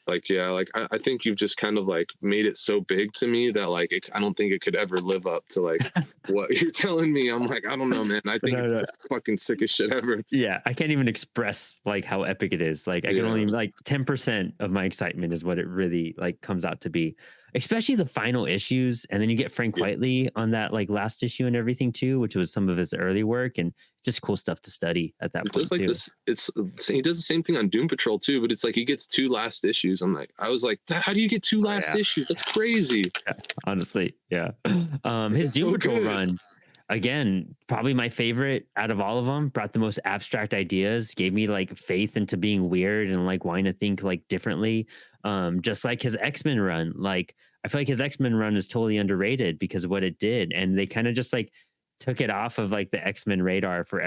Like, yeah, like I think you've just kind of like made it so big to me that like I don't think it could ever live up to like what you're telling me. I'm like, I don't know, man. I think No, it's no. the fucking sickest shit ever. Yeah, I can't even express like how epic it is. Like I can Yeah, only like 10% of my excitement is what it really like comes out to be. Especially the final issues, and then you get Frank yeah. Whiteley on that like last issue and everything too, which was some of his early work and just cool stuff to study at that It does point like too. this. It's he does the same thing on Doom Patrol too, but it's like he gets two last issues. I was like, how do you get two Oh, last yeah. issues? That's crazy. Yeah, honestly, yeah. His It's Doom so Patrol good. run, again, probably my favorite out of all of them. Brought the most abstract ideas, gave me like faith into being weird and like wanting to think like differently. Just like his X-Men run, like I feel like his X-Men run is totally underrated because of what it did, and they kind of just like took it off of like the X-Men radar for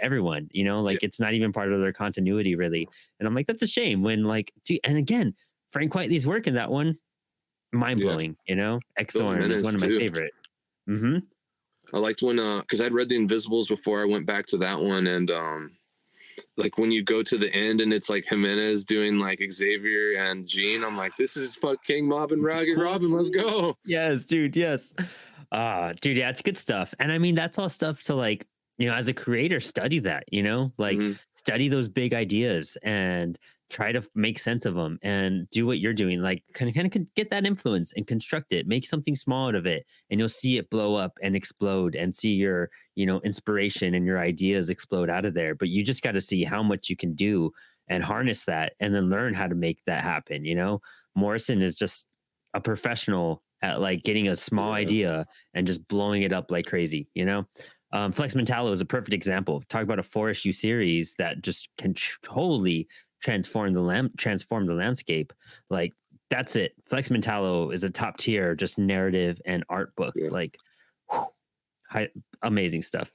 everyone. You know, Yeah, like it's not even part of their continuity really. And I'm like, that's a shame when like, dude, and again, Frank Whiteley's work in that one mind yeah. blowing, you know? Those Exorn is Menace one of my too. favorite. Mhm. I liked when because I'd read the Invisibles before I went back to that one, and like when you go to the end and it's like Jimenez doing like Xavier and Jean, I'm like, this is fucking Mob and Ragged Cool Robin. Let's stuff. go. Yes, dude, yes. Dude, yeah, it's good stuff. And I mean, that's all stuff to like, you know, as a creator, study that, you know, like Hmm. study those big ideas and try to make sense of them and do what you're doing. Like, kind of get that influence and construct it, make something small out of it, and you'll see it blow up and explode and see your, you know, inspiration and your ideas explode out of there. But you just got to see how much you can do and harness that and then learn how to make that happen. You know, Morrison is just a professional at like getting a small Yeah, idea and just blowing it up like crazy, you know? Flex Mentallo is a perfect example. Talk about a 4 issue series that just can totally transform the landscape. Like that's it. Flex Mentallo is a top tier, just narrative and art book. yeah. Like whew, amazing stuff.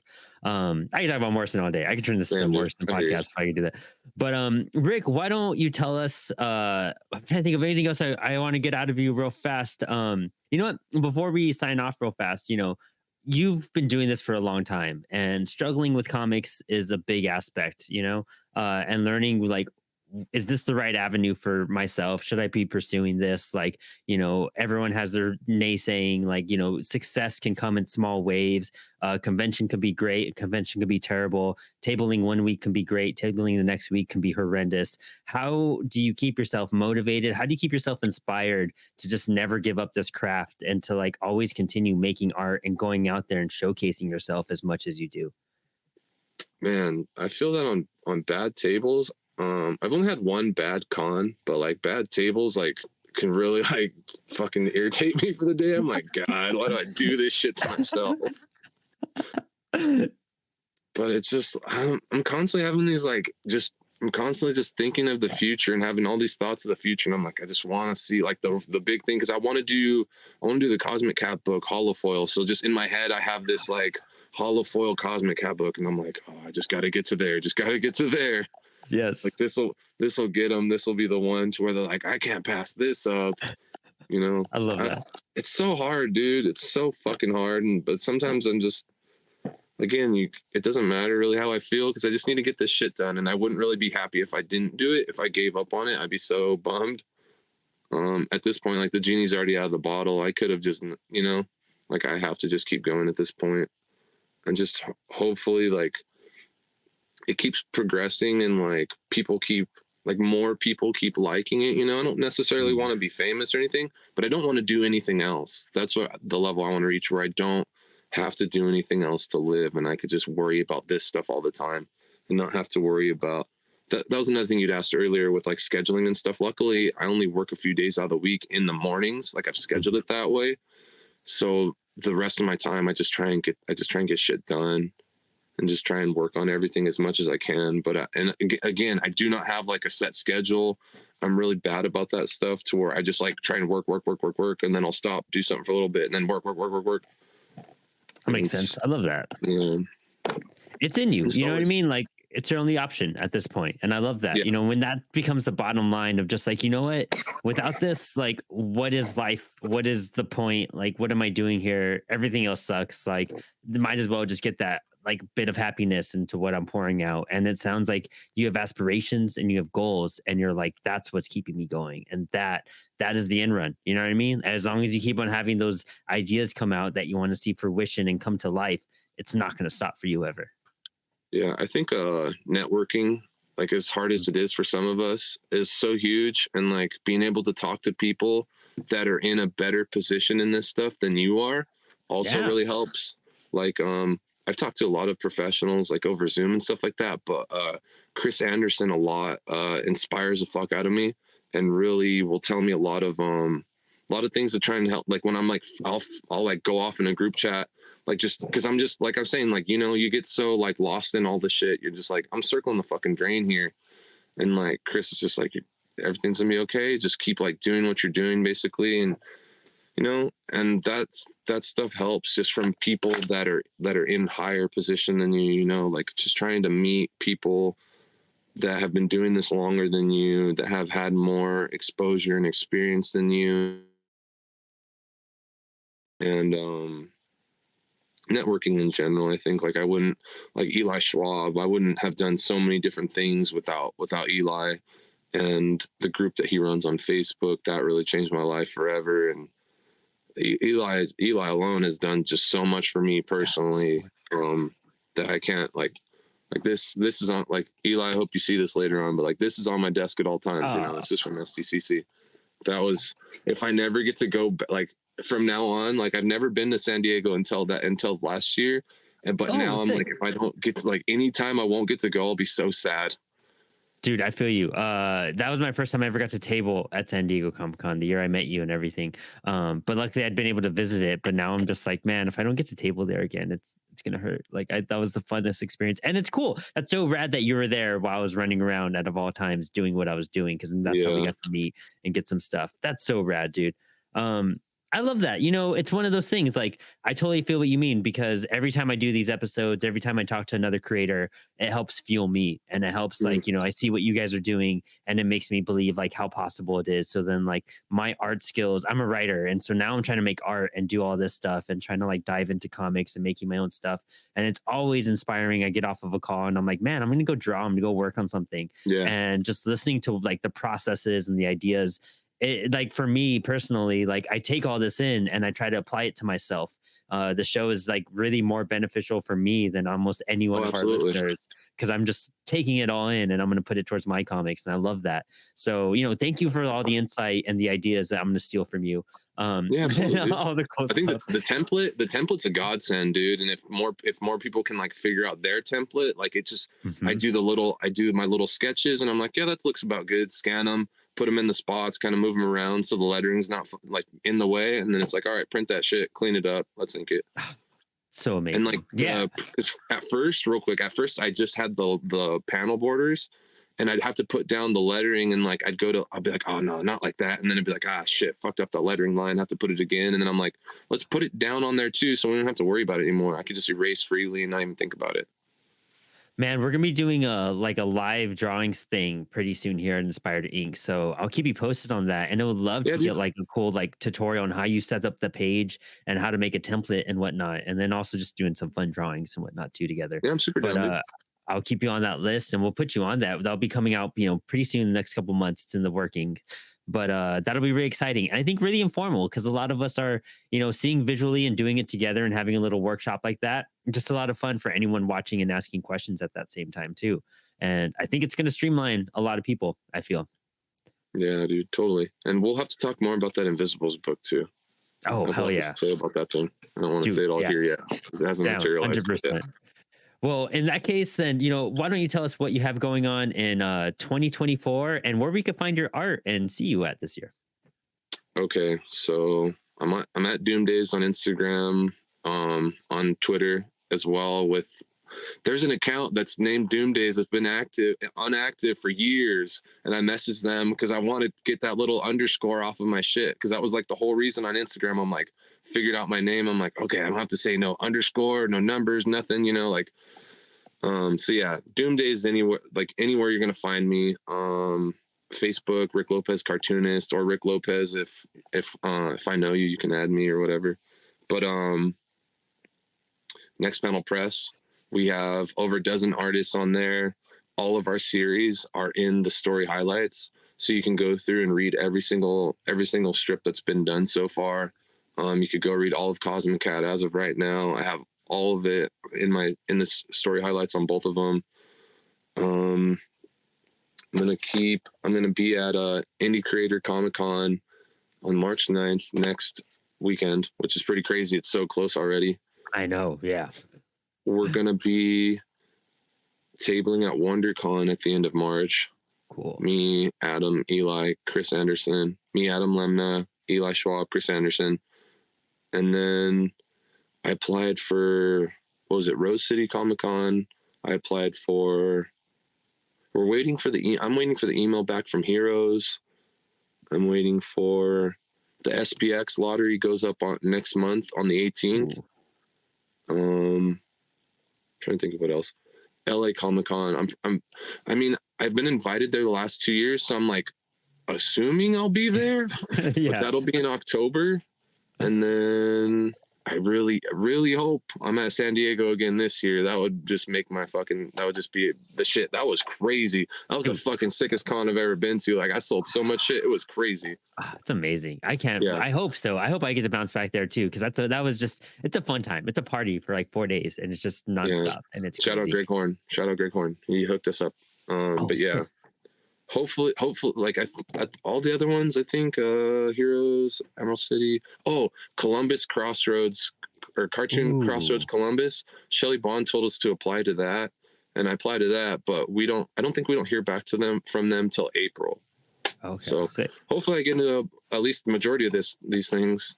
I can talk about Morrison all day. I could turn this into a Damn, dude. Morrison I hear you. podcast if I could do that. But Rick, why don't you tell us? I'm trying to think of anything else I want to get out of you real fast. You know what? Before we sign off real fast, you know, you've been doing this for a long time, and struggling with comics is a big aspect. You know, and learning like is this the right avenue for myself? Should I be pursuing this? Like, you know, everyone has their naysaying, like, you know, success can come in small waves. Convention could be great. Convention could be terrible. Tabling one week can be great. Tabling the next week can be horrendous. How do you keep yourself motivated? How do you keep yourself inspired to just never give up this craft and to like always continue making art and going out there and showcasing yourself as much as you do? Man, I feel that on bad tables. I've only had one bad con, but like bad tables like can really like fucking irritate me for the day. I'm like, God, why do I do this shit to myself? But it's just I'm constantly having these like just I'm constantly just thinking of the future and having all these thoughts of the future, and I'm like, I just want to see like the big thing because I want to do the Cosmic Cat book holofoil. So just in my head, I have this like holofoil Cosmic Cat book, and I'm like, oh, I just got to get to there, just got to get to there. Like Yes. this will get them. This will be the one to where they're like, I can't pass this up. You know, I love that. it's so hard, dude. It's so fucking hard. And but sometimes I'm just again, it doesn't matter really how I feel because I just need to get this shit done. And I wouldn't really be happy if I didn't do it. If I gave up on it, I'd be so bummed. At this point, like the genie's already out of the bottle. I could have just, you know, like I have to just keep going at this point and just hopefully like it keeps progressing and like people keep like more people keep liking it. You know, I don't necessarily Mm. want to be famous or anything, but I don't want to do anything else. That's what the level I want to reach where I don't have to do anything else to live and I could just worry about this stuff all the time and not have to worry about that was another thing you'd asked earlier with like scheduling and stuff. Luckily, I only work a few days out of the week in the mornings. Like I've scheduled it that way. So the rest of my time I just try and get shit done and just try and work on everything as much as I can. But and again, I do not have like a set schedule. I'm really bad about that stuff to where I just like try and work, and then I'll stop, do something for a little bit, and then work. That makes And sense. I love that. you know, It's in you. it's You know what I always mean? Like it's your only option at this point. And I love that. yeah, You know, when that becomes the bottom line of just like, you know what? Without this, like, what is life? What is the point? Like, what am I doing here? Everything else sucks. Like, might as well just get like bit of happiness into what I'm pouring out. And it sounds like you have aspirations and you have goals, and you're like, that's what's keeping me going. And that is the end run. You know what I mean? As long as you keep on having those ideas come out that you want to see fruition and come to life, it's not going to stop for you ever. Yeah, I think networking, like as hard as it is for some of us, is so huge. And like being able to talk to people that are in a better position in this stuff than you are also Yeah. really helps. Like I've talked to a lot of professionals like over Zoom and stuff like that, but Chris Anderson a lot inspires the fuck out of me and really will tell me a lot of things to try and help. Like when I'm like I'll like go off in a group chat, like just because I'm just like I'm saying, like, you know, you get so like lost in all the shit, you're just like, I'm circling the fucking drain here. And like Chris is just like, everything's gonna be okay, just keep like doing what you're doing basically. And you know, and that stuff helps just from people that are in higher position than you, you know, like just trying to meet people that have been doing this longer than you, that have had more exposure and experience than you. And networking in general, I think, like I wouldn't, like Eli Schwab, I wouldn't have done so many different things without Eli and the group that he runs on Facebook. That really changed my life forever. And Eli alone has done just so much for me personally, that I can't like this is on, like, Eli, I hope you see this later on, but like this is on my desk at all times, you know. Uh, This is from SDCC. That was, if I never get to go, like from now on, like I've never been to San Diego until last year. And but oh, now I'm sick. like, if I don't get to, like, anytime I won't get to go, I'll be so sad. Dude, I feel you. That was my first time I ever got to table at San Diego Comic Con, the year I met you and everything. But luckily I'd been able to visit it. But now I'm just like, man, if I don't get to table there again, it's gonna hurt. Like that was the funnest experience, and it's cool. That's so rad that you were there while I was running around out of all times doing what I was doing, because that's how we Yeah. got to meet and get some stuff. That's so rad, dude. Um, I love that. You know, it's one of those things. Like I totally feel what you mean, because every time I do these episodes, every time I talk to another creator, it helps fuel me, and it helps, Mm. like, you know, I see what you guys are doing, and it makes me believe like how possible it is. So then like my art skills, I'm a writer, and so now I'm trying to make art and do all this stuff and trying to like dive into comics and making my own stuff. And it's always inspiring. I get off of a call and I'm like, man, I'm gonna go draw, I'm gonna go work on something. Yeah. And just listening to like the processes and the ideas, like for me personally, like I take all this in and I try to apply it to myself. The show is like really more beneficial for me than almost any Oh, one of our absolutely. listeners, because I'm just taking it all in and I'm going to put it towards my comics. And I love that. So, you know, thank you for all the insight and the ideas that I'm going to steal from you. Yeah, absolutely, dude. All the cool I think stuff. that's the template's a godsend, dude. And if more people can like figure out their template, like it just, Mhm. I do my little sketches and I'm like, yeah, that looks about good. Scan them, put them in the spots, kind of move them around so the lettering's not like in the way. And then it's like, all right, print that shit, clean it up, let's ink it. So And like amazing. Yeah. 'cause at first, real quick, at first I just had the panel borders, and I'd have to put down the lettering, and like I'll be like, oh no, not like that, and then I'd be like, ah shit, fucked up the lettering line, have to put it again, and then I'm like, let's put it down on there too, so we don't have to worry about it anymore. I could just erase freely and not even think about it. Man, we're gonna be doing a like a live drawings thing pretty soon here at Inspired Ink. So I'll keep you posted on that. And I would love Yeah, to dude. get like a cool like tutorial on how you set up the page and how to make a template and whatnot. And then also just doing some fun drawings and whatnot too together. Yeah, I'm super But down, dude. I'll keep you on that list and we'll put you on that. That'll be coming out, you know, pretty soon in the next couple months. It's in the working. But that'll be really exciting. And I think really informal, because a lot of us are, you know, seeing visually and doing it together and having a little workshop like that. Just a lot of fun for anyone watching and asking questions at that same time too. And I think it's going to streamline a lot of people, I feel. Yeah, dude, totally. And we'll have to talk more about that Invisibles book too. I Oh, have a hell lot to yeah. say about that thing. I don't want to Dude, say it all yeah. here yet because it hasn't Down materialized yet. 100%. Well, in that case, then, you know, why don't you tell us what you have going on in 2024 and where we could find your art and see you at this year? Okay, so I'm at Doom Days on Instagram, on Twitter as well. There's an account that's named Doom Days that's been unactive for years, and I messaged them because I wanted to get that little underscore off of my shit, because that was like the whole reason on Instagram. I'm like, figured out my name. I'm like, okay, I don't have to say no underscore, no numbers, nothing, you know, like. So yeah, Doom Days anywhere you're gonna find me. Facebook, Rick Lopez cartoonist, or Rick Lopez if I know you, you can add me or whatever. But Next Panel Press, We have over a dozen artists on there. All of our series are in the story highlights, so you can go through and read every single strip that's been done so far. You could go read all of Cosmic Cat as of right now. I have all of it in this story highlights on both of them. I'm gonna be at Indie Creator Comic Con on March 9th next weekend, which is pretty crazy. It's so close already. I know. Yeah. We're gonna be tabling at WonderCon at the end of March. Cool. Me, Adam, Eli, Chris Anderson. Me, Adam Lemna, Eli Schwab, Chris Anderson. And then I applied for, what was it, Rose City Comic Con. I applied for, I'm waiting for the email back from Heroes. I'm waiting for the SPX lottery goes up on next month on the 18th. Trying to think of what else. LA Comic Con. I've been invited there the last 2 years, so I'm like assuming I'll be there. Yeah. But that'll be in October. And then I really, really hope I'm at San Diego again this year. That would just make that would just be the shit. That was crazy. That was the fucking sickest con I've ever been to. Like, I sold so much shit. It was crazy. It's amazing. I can't, Yeah. I hope so. I hope I get to bounce back there too. Cause it's a fun time. It's a party for like 4 days and it's just nonstop. Yeah. And it's Shout out Greg Horn. He hooked us up. But yeah. Sick. Hopefully, like all the other ones, I think Heroes, Emerald City, Columbus Crossroads or Cartoon Crossroads Columbus. Shelley Bond told us to apply to that, and I applied to that, but I don't think we don't hear back from them till April. Okay. So sick. Hopefully I get into at least the majority of these things.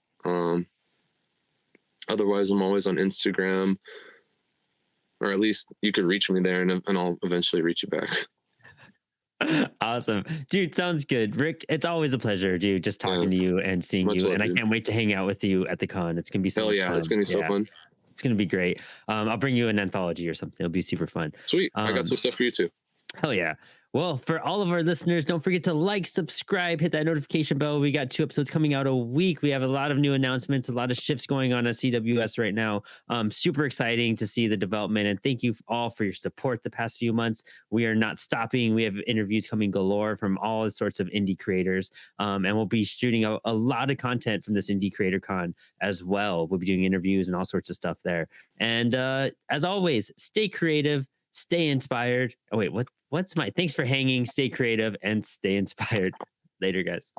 Otherwise, I'm always on Instagram, or at least you could reach me there, and I'll eventually reach you back. Awesome, dude. Sounds good, Rick. It's always a pleasure, dude, just talking to you and seeing you. And I can't wait to hang out with you at the con. It's gonna be so much fun. It's gonna be so fun. It's gonna be great. I'll bring you an anthology or something. It'll be super fun. Sweet. I got some stuff for you too. Hell yeah. Well, for all of our listeners, don't forget to like, subscribe, hit that notification bell. We got 2 episodes coming out a week. We have a lot of new announcements, a lot of shifts going on at CWS right now. Super exciting to see the development. And thank you all for your support the past few months. We are not stopping. We have interviews coming galore from all sorts of indie creators. And we'll be shooting a lot of content from this Indie Creator Con as well. We'll be doing interviews and all sorts of stuff there. And as always, stay creative, stay inspired. Oh, wait, what's my thanks for hanging, stay creative, and stay inspired. Later, guys.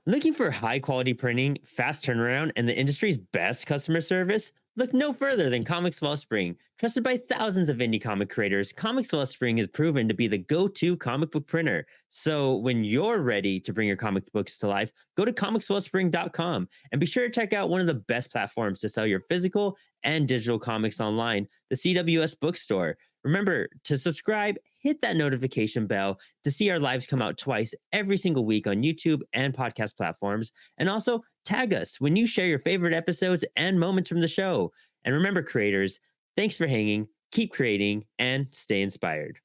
Looking for high quality printing, fast turnaround, and the industry's best customer service? Look no further than Comix Wellspring. Trusted by thousands of indie comic creators, Comix Wellspring is proven to be the go-to comic book printer. So when you're ready to bring your comic books to life, go to comicswellspring.com and be sure to check out one of the best platforms to sell your physical and digital comics online, the CWS Bookstore. Remember to subscribe, hit that notification bell to see our lives come out twice every single week on YouTube and podcast platforms. And also tag us when you share your favorite episodes and moments from the show. And remember, creators, thanks for hanging, keep creating, and stay inspired.